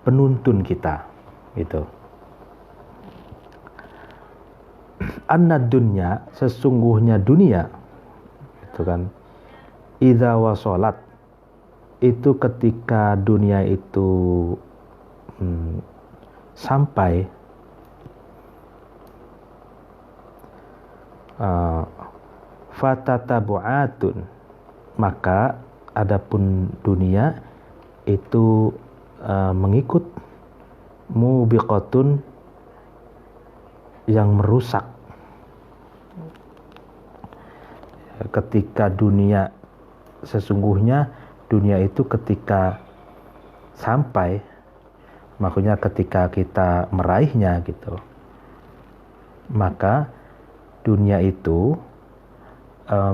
penuntun kita. Gitu. Anna dunya, sesungguhnya dunia itu kan, idza wasalat, itu ketika dunia itu sampai Fatatabu'atun, maka adapun dunia itu mengikut, mubiqatun, yang merusak. Ketika dunia, sesungguhnya dunia itu ketika sampai, maksudnya ketika kita meraihnya gitu, maka dunia itu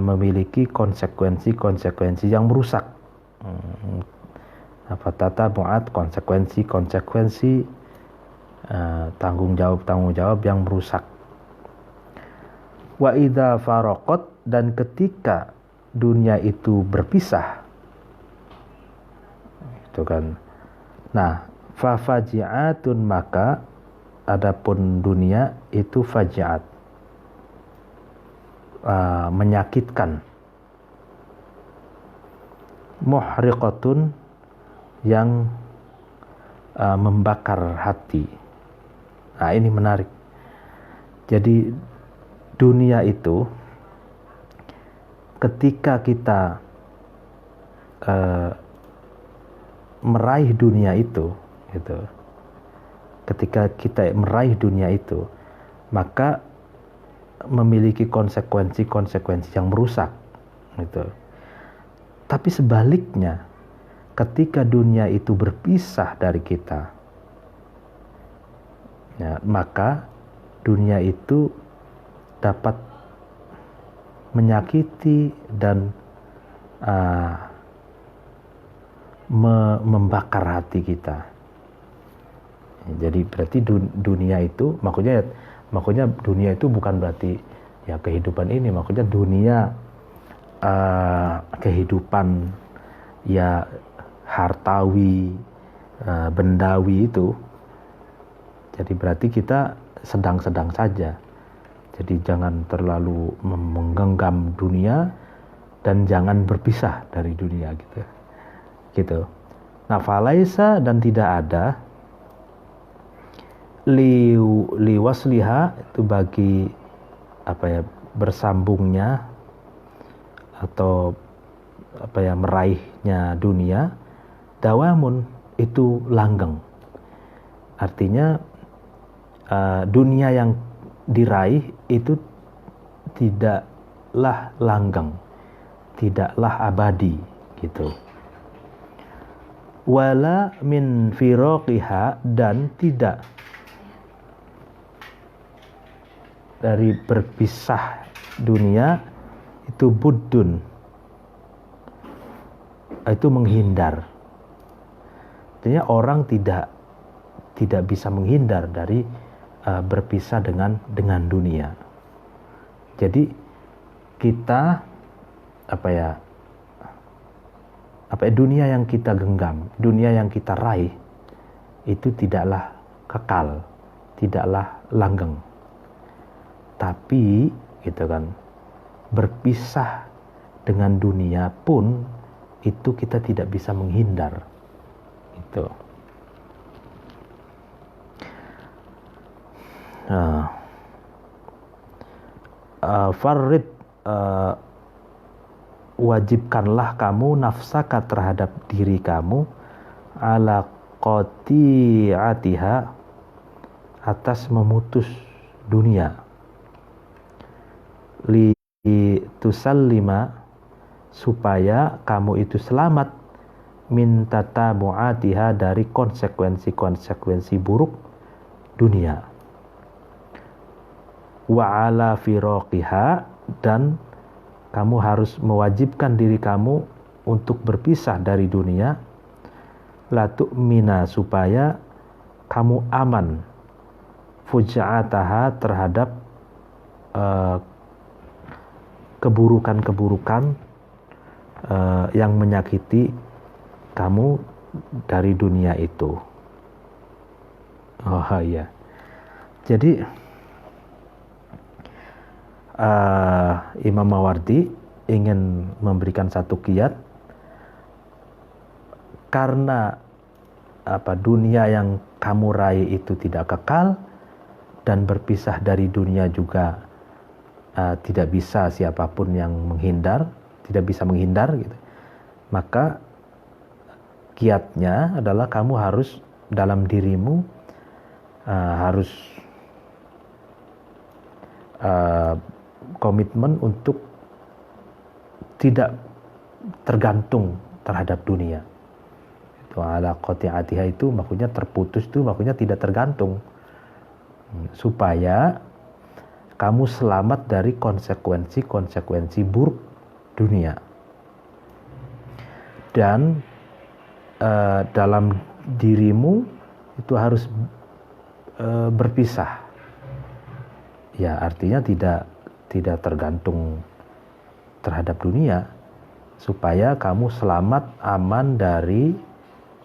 memiliki konsekuensi-konsekuensi yang merusak. Tatabu'at, konsekuensi tanggung jawab yang merusak. Wa idza faraqat, dan ketika dunia itu berpisah, itu kan. Nah, fa faji'atun, maka adapun dunia itu faji'at, menyakitkan. Muhriqatun, yang membakar hati. Nah, ini menarik. Jadi dunia itu ketika kita meraih dunia itu gitu, ketika kita meraih dunia itu, maka memiliki konsekuensi-konsekuensi yang merusak gitu. Tapi sebaliknya, ketika dunia itu berpisah dari kita, ya, maka dunia itu dapat menyakiti dan membakar hati kita. Jadi berarti dunia itu, maksudnya dunia itu bukan berarti ya kehidupan ini, maksudnya dunia kehidupan ya hartawi, bendawi itu. Jadi berarti kita sedang-sedang saja. Jadi jangan terlalu menggenggam dunia dan jangan berpisah dari dunia gitu. Nah, falaisa, dan tidak ada liwasliha, itu bagi bersambungnya atau meraihnya dunia, dawamun, itu langgeng. Artinya dunia yang diraih itu tidaklah langgeng, tidaklah abadi gitu. Wala min firoqiha, dan tidak dari berpisah dunia itu buddun, itu menghindar. Artinya orang tidak bisa menghindar dari berpisah dengan dunia. Jadi kita dunia yang kita genggam, dunia yang kita raih itu tidaklah kekal, tidaklah langgeng. Tapi gitu kan, berpisah dengan dunia pun itu kita tidak bisa menghindar. Itu. Farid, wajibkanlah kamu nafsaka, terhadap diri kamu, ala qati'atiha, atas memutus dunia, li tusallima, supaya kamu itu selamat, min tatabu'atiha, dari konsekuensi-konsekuensi buruk dunia, wa ala firoqiha, dan kamu harus mewajibkan diri kamu untuk berpisah dari dunia, la tu'mina, supaya kamu aman, fuja'ataha, terhadap keburukan-keburukan yang menyakiti kamu dari dunia itu. Oh iya. Jadi Imam Mawardi ingin memberikan satu qiyat, karena dunia yang kamu raih itu tidak kekal, dan berpisah dari dunia juga tidak bisa siapapun yang tidak bisa menghindar gitu. Maka kiatnya adalah kamu harus dalam dirimu harus komitmen untuk tidak tergantung terhadap dunia. Itu ala qati'atiha itu maksudnya terputus, itu maksudnya tidak tergantung, supaya kamu selamat dari konsekuensi buruk dunia. Dan dalam dirimu itu harus berpisah. Ya, artinya tidak tergantung terhadap dunia, supaya kamu selamat aman dari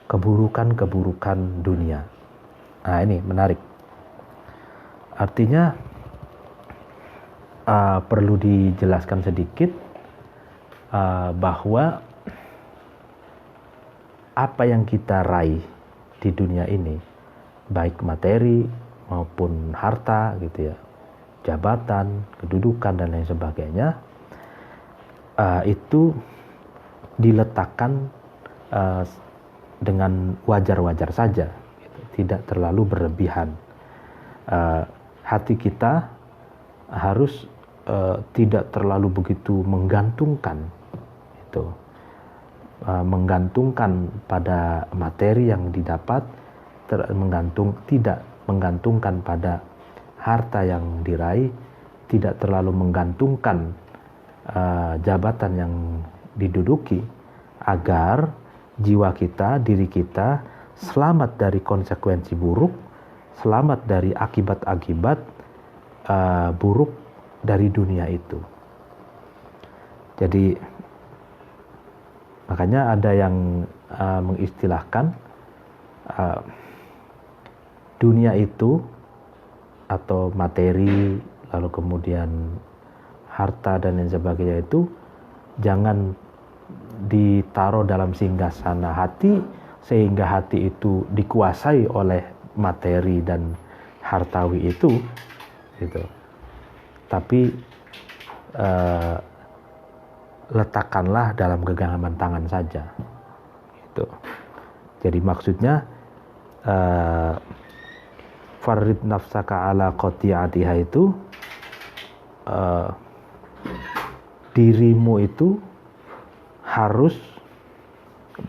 keburukan-keburukan dunia. Nah, ini menarik. Artinya perlu dijelaskan sedikit bahwa apa yang kita raih di dunia ini, baik materi maupun harta gitu ya, jabatan, kedudukan dan lain sebagainya, itu diletakkan dengan wajar-wajar saja, gitu. Tidak terlalu berlebihan. Hati kita harus tidak terlalu begitu menggantungkan, itu menggantungkan pada materi yang didapat, tidak menggantungkan pada harta yang diraih, tidak terlalu menggantungkan jabatan yang diduduki, agar jiwa kita, diri kita selamat dari konsekuensi buruk, selamat dari akibat-akibat buruk dari dunia itu. Jadi makanya ada yang mengistilahkan dunia itu atau materi, lalu kemudian harta dan lain sebagainya itu jangan ditaruh dalam singgasana hati, sehingga hati itu dikuasai oleh materi dan hartawi itu, gitu. Tapi letakkanlah dalam genggaman tangan saja, gitu. Jadi maksudnya farid nafsaka ala qati'atiha itu dirimu itu harus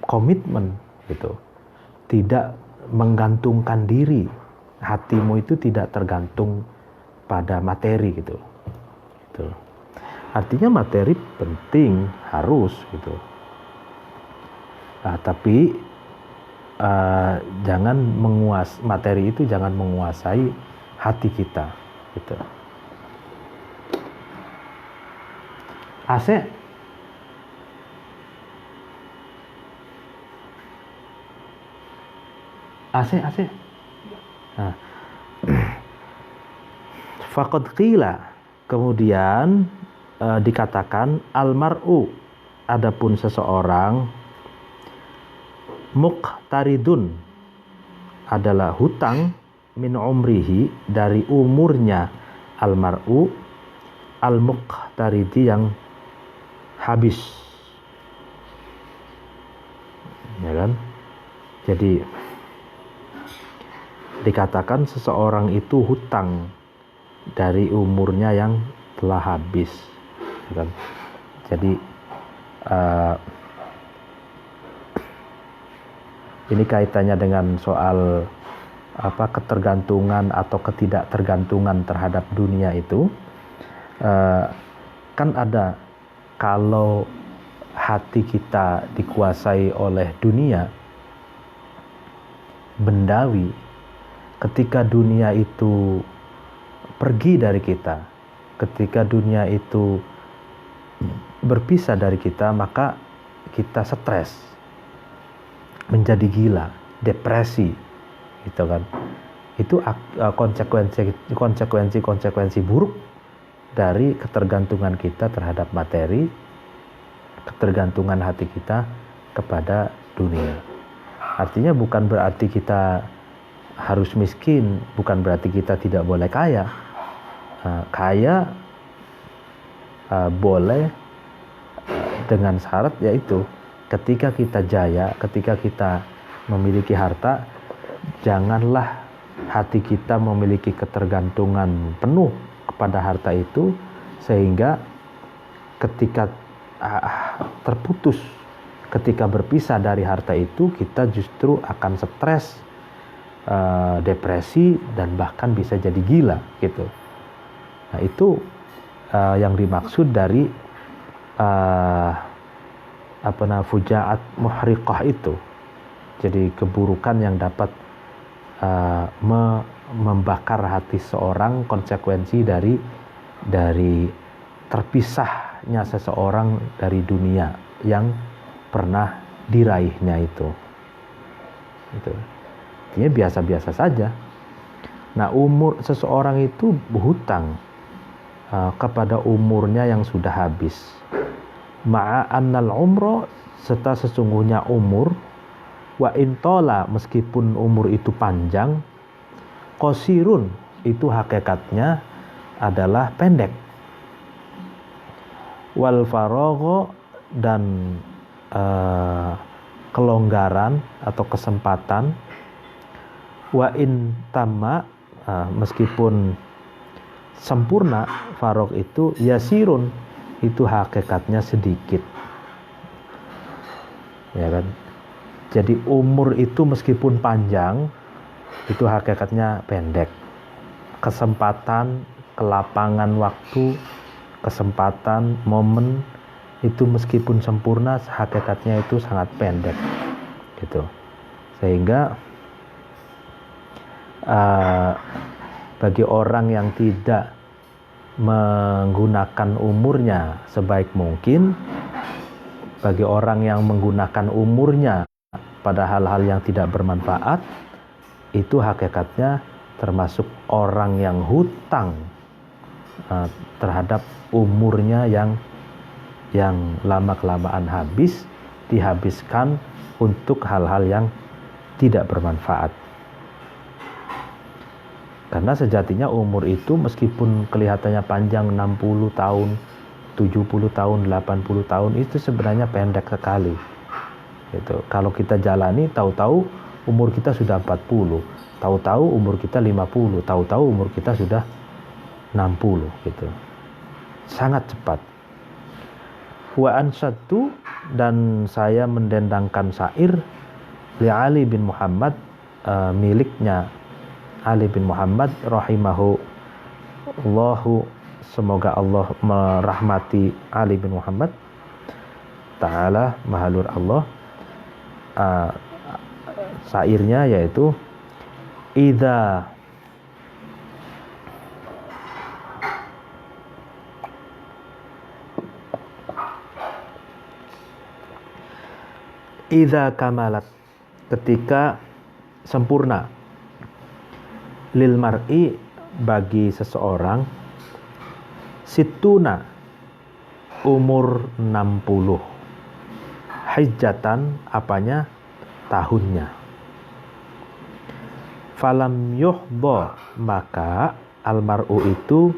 komitmen, gitu. Tidak menggantungkan diri, hatimu itu tidak tergantung pada materi, gitu. Artinya materi penting, harus, gitu. Tapi jangan materi itu jangan menguasai hati kita, gitu. AC. Nah. Faqad qila, kemudian dikatakan almar'u, adapun seseorang, muqtaridun adalah hutang, min umrihi dari umurnya, almar'u al-muqtaridi yang habis, ya kan? Jadi dikatakan seseorang itu hutang dari umurnya yang telah habis, ya kan? Jadi ini kaitannya dengan soal ketergantungan atau ketidaktergantungan terhadap dunia itu. Kan ada, kalau hati kita dikuasai oleh dunia bendawi, ketika dunia itu pergi dari kita, ketika dunia itu berpisah dari kita, maka kita stres, menjadi gila, depresi, gitu kan. Itu konsekuensi buruk dari ketergantungan kita terhadap materi, ketergantungan hati kita kepada dunia. Artinya bukan berarti kita harus miskin, bukan berarti kita tidak boleh kaya. Kaya boleh dengan syarat, yaitu ketika kita jaya, ketika kita memiliki harta, janganlah hati kita memiliki ketergantungan penuh kepada harta itu, sehingga ketika terputus, ketika berpisah dari harta itu, kita justru akan stres, depresi, dan bahkan bisa jadi gila gitu. Nah, itu yang dimaksud dari fujaat muhriqah itu. Jadi keburukan yang dapat membakar hati seorang, konsekuensi dari terpisahnya seseorang dari dunia yang pernah diraihnya itu. Artinya biasa-biasa saja. Nah, umur seseorang itu berhutang kepada umurnya yang sudah habis. Ma'annal umro, serta sesungguhnya umur, wa intola, meskipun umur itu panjang, qasirun, itu hakikatnya adalah pendek. Wal faragha, dan kelonggaran atau kesempatan, wa in tamma, meskipun sempurna, faragh itu yasirun, itu hakikatnya sedikit, ya kan? Jadi umur itu meskipun panjang, itu hakikatnya pendek. Kesempatan, kelapangan waktu, kesempatan, momen itu meskipun sempurna, hakikatnya itu sangat pendek, gitu. Sehingga bagi orang yang tidak menggunakan umurnya sebaik mungkin, bagi orang yang menggunakan umurnya pada hal-hal yang tidak bermanfaat, itu hakikatnya termasuk orang yang hutang terhadap umurnya yang lama-kelamaan habis, dihabiskan untuk hal-hal yang tidak bermanfaat. Karena sejatinya umur itu meskipun kelihatannya panjang 60 tahun, 70 tahun, 80 tahun, itu sebenarnya pendek sekali. Gitu. Kalau kita jalani, tahu-tahu umur kita sudah 40, tahu-tahu umur kita 50, tahu-tahu umur kita sudah 60 gitu. Sangat cepat. Wa ansatu, dan saya mendendangkan syair li Ali bin Muhammad, miliknya Ali bin Muhammad rahimahullahu, semoga Allah merahmati Ali bin Muhammad ta'ala, mahalur Allah. Syairnya yaitu idza kamalat, ketika sempurna, lil mar'i, bagi seseorang, situna, umur 60, hijjatan, apanya, tahunnya, falam yuhdha, maka almar'u itu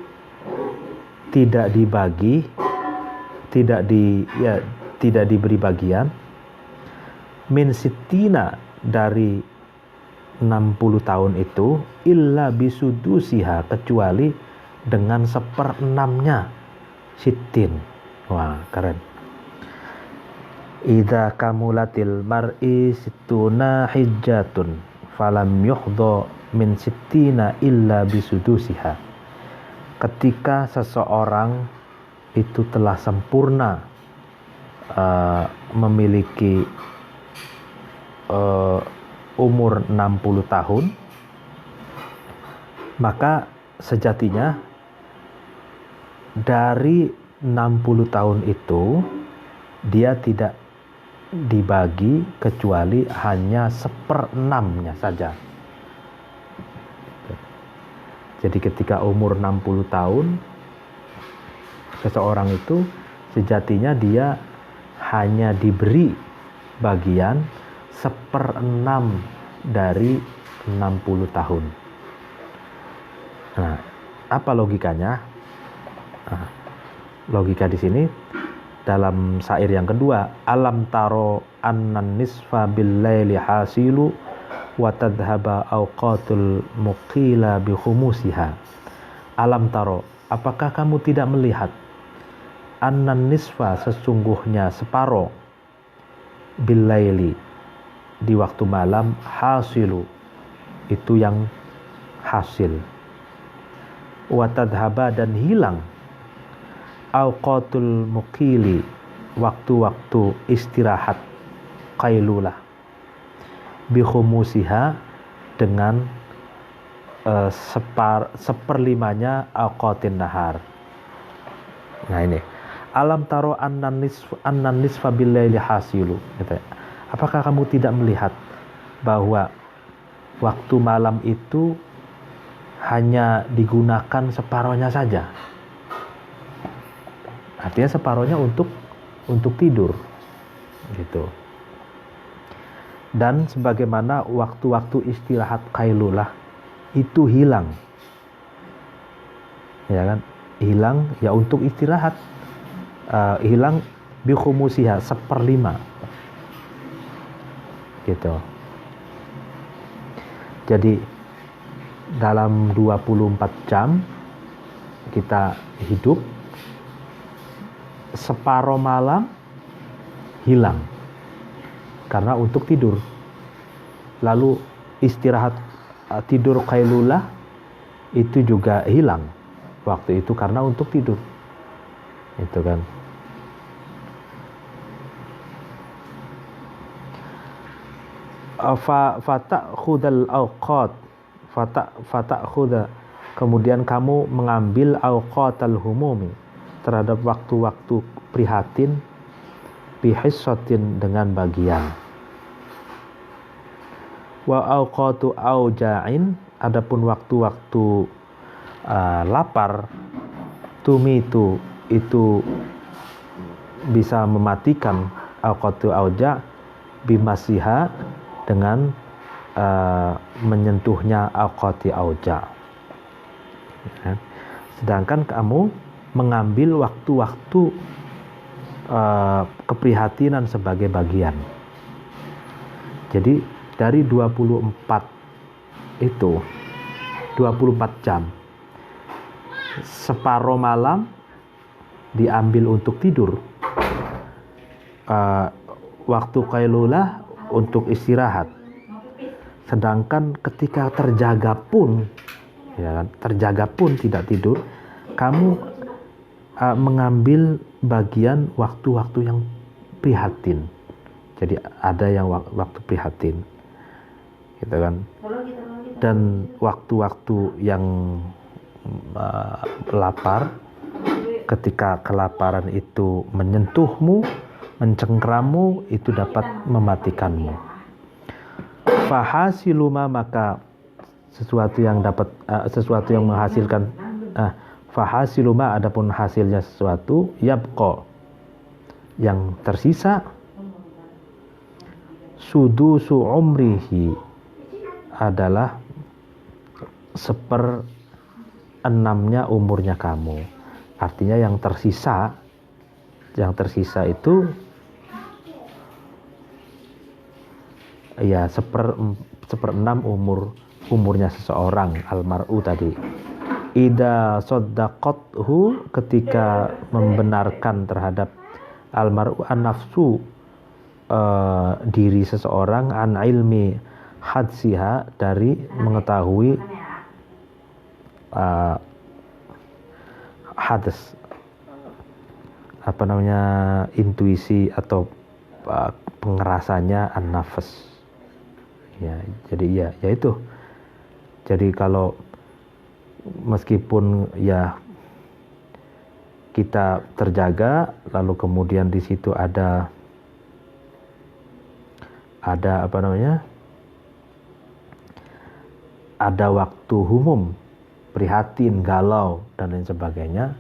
tidak dibagi, tidak diberi bagian, min sittina, dari 60 tahun itu, illa bisudusiha, kecuali dengan 1/6-nya sittin. Wah, keren. Idza kamulatil mar'i sittuna hijjatun falam yuhdha min sittina illa bisudusiha. Ketika seseorang itu telah sempurna memiliki umur 60 tahun, maka sejatinya dari 60 tahun itu dia tidak dibagi kecuali hanya 1/6-nya saja. Jadi ketika umur 60 tahun seseorang itu sejatinya dia hanya diberi bagian 1/6 dari 60 tahun. Nah, apa logikanya? Nah, logika di sini dalam syair yang kedua, alam taro annan nisfa bil laili hasilu wa tadhhaba awqatul muqila bi khumusiha. Alam taro, apakah kamu tidak melihat annan nisfa, sesungguhnya separo, bil laili, di waktu malam, hasilu, itu yang hasil, wa tadhhaba, dan hilang, awqatul muqili, waktu-waktu istirahat, qailulah, bi khumusiha, dengan seperlimanya awqatin nahar. Nah ini, alam taro annan nisfa bil laili hasilu, gitu. Apakah kamu tidak melihat bahwa waktu malam itu hanya digunakan separohnya saja? Artinya separohnya untuk tidur, gitu. Dan sebagaimana waktu-waktu istirahat qailulah itu hilang, ya kan? Hilang ya untuk istirahat, hilang bi khumusiha, seperlima, gitu. Jadi dalam 24 jam kita hidup, separuh malam hilang karena untuk tidur, lalu istirahat tidur qailulah itu juga hilang waktu itu karena untuk tidur, itu kan. Fata'khudal awqat, fata'khudha, kemudian kamu mengambil awqatal humumi, terhadap waktu-waktu prihatin, bihissatin, dengan bagian. Wa awqatu auja'in, adapun waktu-waktu lapar, tumitu, itu bisa mematikan, awqatu auja' bimasiha, dengan menyentuhnya awqati auja'. Sedangkan kamu mengambil waktu-waktu keprihatinan sebagai bagian. Jadi dari 24 itu 24 jam, separuh malam diambil untuk tidur, waktu qailulah untuk istirahat. Sedangkan ketika terjaga pun, ya kan, terjaga pun tidak tidur, kamu mengambil bagian waktu-waktu yang prihatin. Jadi ada yang waktu prihatin, gitu kan. Dan waktu-waktu yang lapar, ketika kelaparan itu menyentuhmu, mencengkrammu, itu dapat mematikanmu. Fahasiluma, maka sesuatu yang menghasilkan, fahasiluma, adapun hasilnya sesuatu, yabqa, yang tersisa, sudusu umrihi, adalah 1/6-nya umurnya kamu. Artinya yang tersisa itu ya 1/6 umurnya seseorang, almar'u tadi. Ida soddaqathu, ketika membenarkan terhadap almar'u, an-nafsu, diri seseorang, an ilmi hadsiha, dari mengetahui hadas, intuisi atau pengerasanya, an-nafas. Ya, jadi ya itu. Jadi kalau meskipun ya kita terjaga, lalu kemudian di situ ada waktu humum, prihatin, galau, dan lain sebagainya,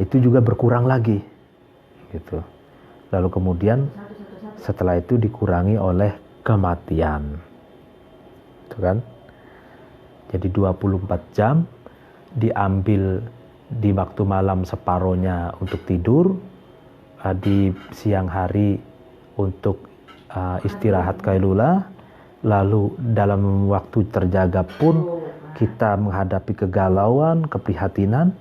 itu juga berkurang lagi, gitu. Lalu kemudian setelah itu dikurangi oleh kematian, itu kan. Jadi 24 jam diambil di waktu malam separohnya untuk tidur, di siang hari untuk istirahat kailula, lalu dalam waktu terjaga pun kita menghadapi kegalauan, keprihatinan.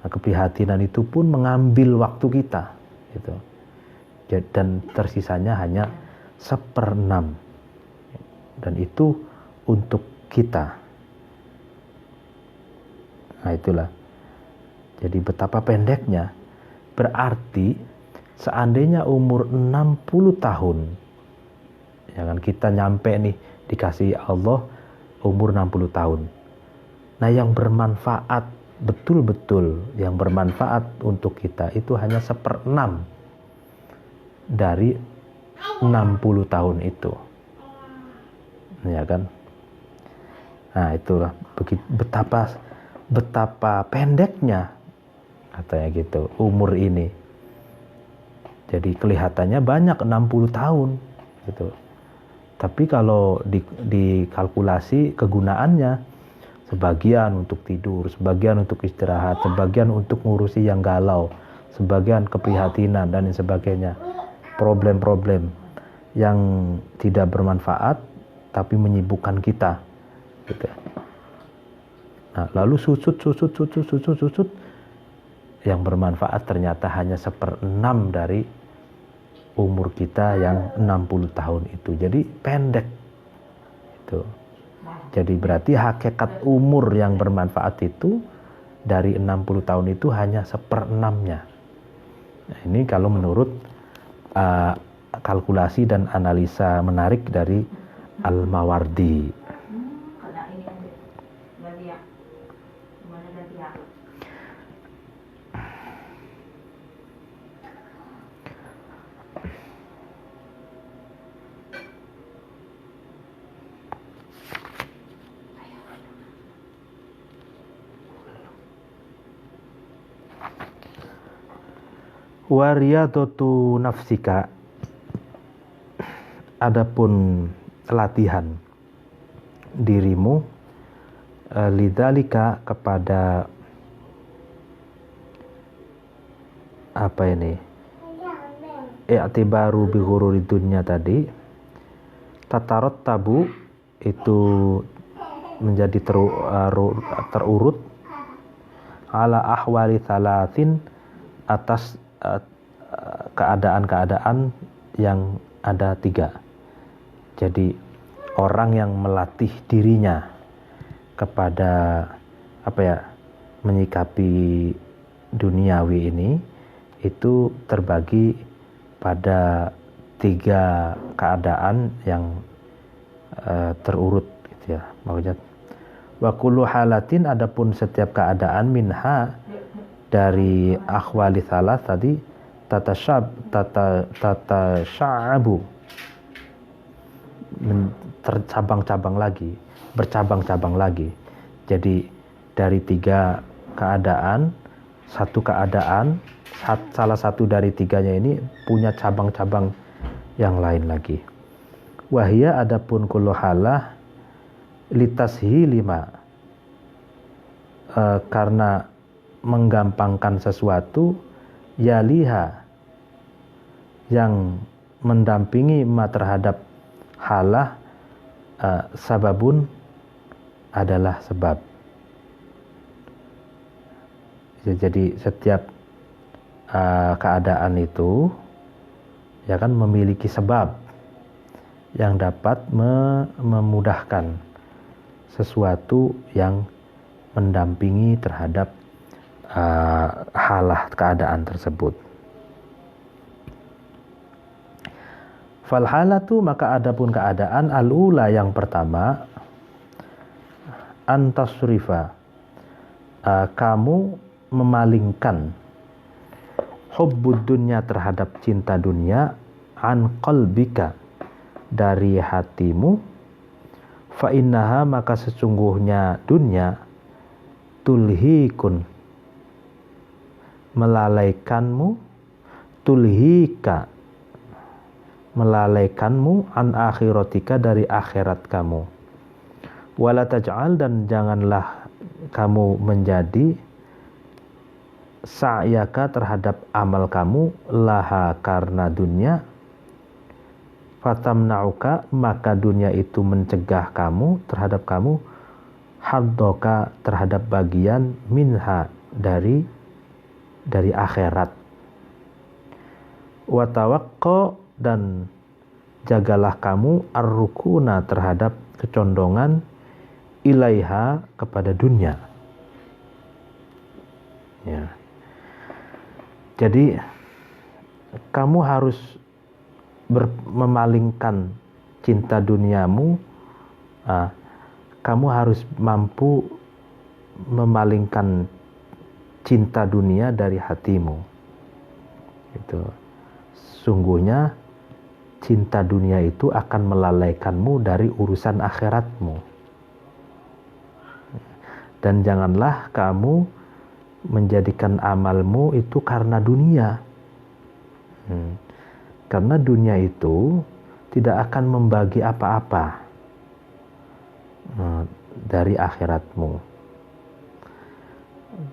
Nah, keprihatinan itu pun mengambil waktu kita, gitu. Dan tersisanya hanya 1/6, dan itu untuk kita. Nah itulah. Jadi betapa pendeknya. Berarti seandainya umur 60 tahun, ya kan, kita nyampe nih dikasih Allah umur 60 tahun. Nah yang bermanfaat, betul-betul yang bermanfaat untuk kita itu hanya 1/6 dari 60 tahun itu. Ya kan? Nah itulah betapa pendeknya, katanya gitu, umur ini. Jadi kelihatannya banyak 60 tahun gitu. Tapi kalau dikalkulasi kegunaannya, sebagian untuk tidur, sebagian untuk istirahat, sebagian untuk ngurusi yang galau, sebagian keprihatinan dan sebagainya. Problem-problem yang tidak bermanfaat tapi menyibukkan kita gitu. Nah, lalu susut yang bermanfaat ternyata hanya 1/6 dari umur kita yang 60 tahun itu. Jadi pendek itu. Jadi berarti hakikat umur yang bermanfaat itu dari 60 tahun itu hanya 1/6-nya. Nah, ini kalau menurut kalkulasi dan analisa menarik dari Al-Mawardi. Wariyadatu nafsika, adapun latihan dirimu, lidzalika, kepada apa ini, i'tibaru bi ghururi dunya tadi, tatarot tabu itu menjadi terurut ala ahwali thalathin, atas keadaan-keadaan yang ada 3. Jadi orang yang melatih dirinya kepada menyikapi duniawi ini itu terbagi pada 3 keadaan yang terurut gitu ya. Maksudnya wa kullu halatin, adapun setiap keadaan, minha, dari akhwali thalas tadi, tatasya'abu, bercabang-cabang lagi. Jadi dari 3 keadaan, satu keadaan, salah satu dari 3-nya ini punya cabang-cabang yang lain lagi. Wahia, adapun kullu halah, litashilima, karena menggampangkan sesuatu, yaliha, yang mendampingi ma terhadap halah, sababun, adalah sebab. Jadi setiap keadaan itu ya kan memiliki sebab yang dapat memudahkan sesuatu yang mendampingi terhadap halah keadaan tersebut. Fal halatu, maka adapun keadaan, al-ula, yang pertama, antasrifa, kamu memalingkan hubbud dunya, terhadap cinta dunia, an qalbika, dari hatimu, fa innaha, maka sesungguhnya dunia, tulhikun, melalaikanmu, tulhika, melalaikanmu, an akhiratika, dari akhirat kamu. Wala taj'al, dan janganlah kamu menjadi, sa'yaka terhadap amal kamu, laha karena dunia, fatamna'uka maka dunia itu mencegah kamu terhadap kamu, haddoka terhadap bagian, minha dari akhirat. Watawakko dan jagalah kamu ar-rukuna terhadap kecondongan, ilaiha kepada dunia. Ya. Jadi kamu harus memalingkan cinta duniamu, kamu harus mampu memalingkan cinta dunia dari hatimu. Itu sungguhnya cinta dunia itu akan melalaikanmu dari urusan akhiratmu. Dan janganlah kamu menjadikan amalmu itu karena dunia. Karena dunia itu tidak akan membagi apa-apa dari akhiratmu.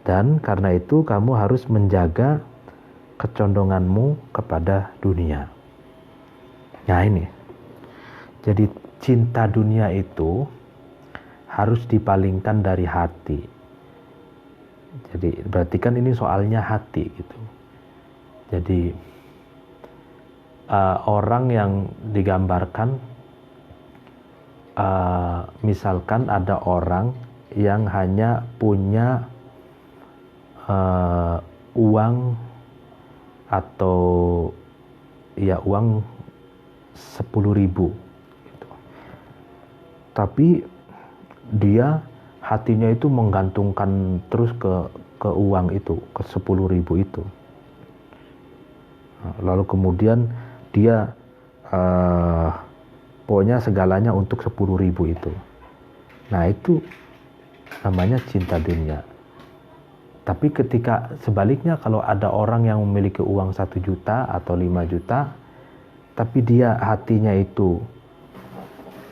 Dan karena itu kamu harus menjaga kecondonganmu kepada dunia. Nah ini, jadi cinta dunia itu harus dipalingkan dari hati. Jadi berarti kan ini soalnya hati gitu. Jadi orang yang digambarkan, misalkan ada orang yang hanya punya uang atau ya uang 10.000 gitu. Tapi dia hatinya itu menggantungkan terus ke uang itu, ke 10.000 itu. Lalu kemudian dia pokoknya segalanya untuk 10.000 itu. Nah itu namanya cinta dunia. Tapi ketika sebaliknya, kalau ada orang yang memiliki uang 1 juta atau 5 juta, tapi dia hatinya itu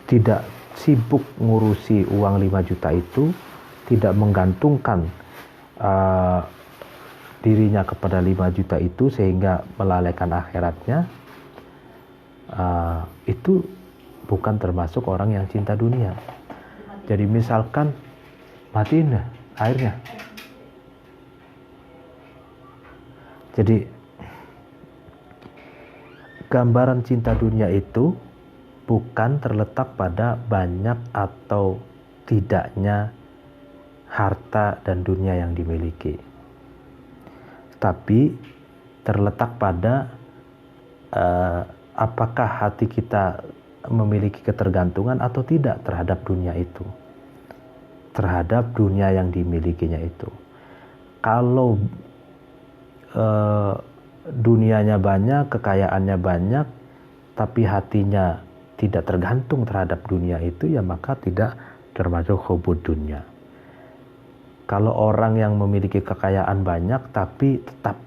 tidak sibuk ngurusi uang 5 juta itu, tidak menggantungkan dirinya kepada 5 juta itu sehingga melalaikan akhiratnya, itu bukan termasuk orang yang cinta dunia. Jadi misalkan, matiin deh airnya. Jadi gambaran cinta dunia itu bukan terletak pada banyak atau tidaknya harta dan dunia yang dimiliki, tapi terletak pada apakah hati kita memiliki ketergantungan atau tidak terhadap dunia itu, terhadap dunia yang dimilikinya itu. Kalau dunianya banyak, kekayaannya banyak, tapi hatinya tidak tergantung terhadap dunia itu, ya maka tidak termasuk hubud dunia. Kalau orang yang memiliki kekayaan banyak tapi tetap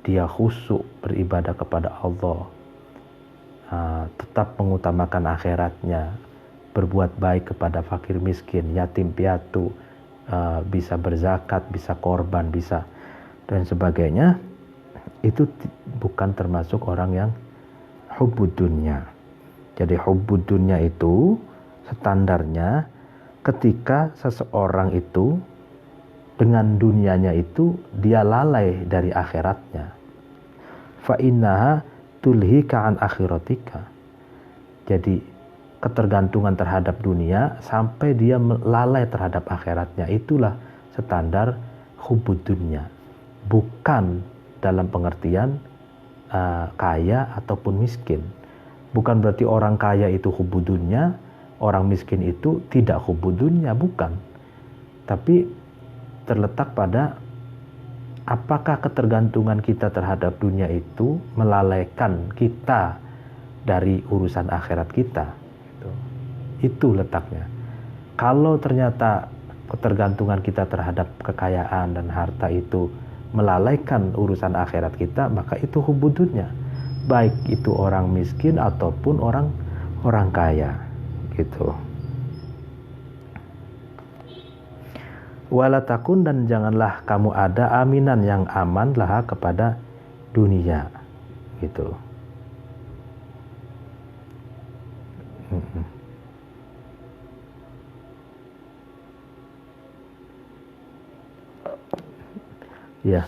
dia khusyuk beribadah kepada Allah, tetap mengutamakan akhiratnya, berbuat baik kepada fakir miskin, yatim piatu, bisa berzakat, bisa korban, bisa dan sebagainya, itu bukan termasuk orang yang hubbud dunya. Jadi hubbud dunya itu standarnya ketika seseorang itu dengan dunianya itu dia lalai dari akhiratnya. Fa innaha tulhika an akhiratika. Jadi ketergantungan terhadap dunia sampai dia lalai terhadap akhiratnya, itulah standar hubbud dunya. Bukan dalam pengertian kaya ataupun miskin. Bukan berarti orang kaya itu hubbud dunya, orang miskin itu tidak hubbud dunya, bukan. Tapi terletak pada apakah ketergantungan kita terhadap dunia itu melalaikan kita dari urusan akhirat kita. Itu letaknya. Kalau ternyata ketergantungan kita terhadap kekayaan dan harta itu melalaikan urusan akhirat kita, maka itu hubbud dunya, baik itu orang miskin ataupun orang kaya gitu. Walatakun, dan janganlah kamu ada aminan yang aman laha kepada dunia, gitu. Ya.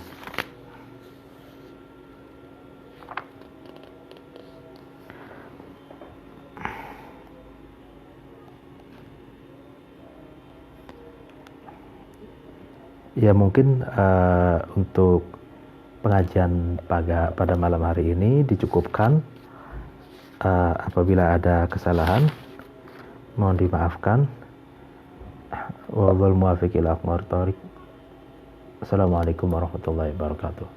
Ya mungkin untuk pengajian pada malam hari ini dicukupkan. Apabila ada kesalahan mohon dimaafkan. Wallahul muwaffiq ila aqwamit thoriq. Assalamualaikum warahmatullahi wabarakatuh.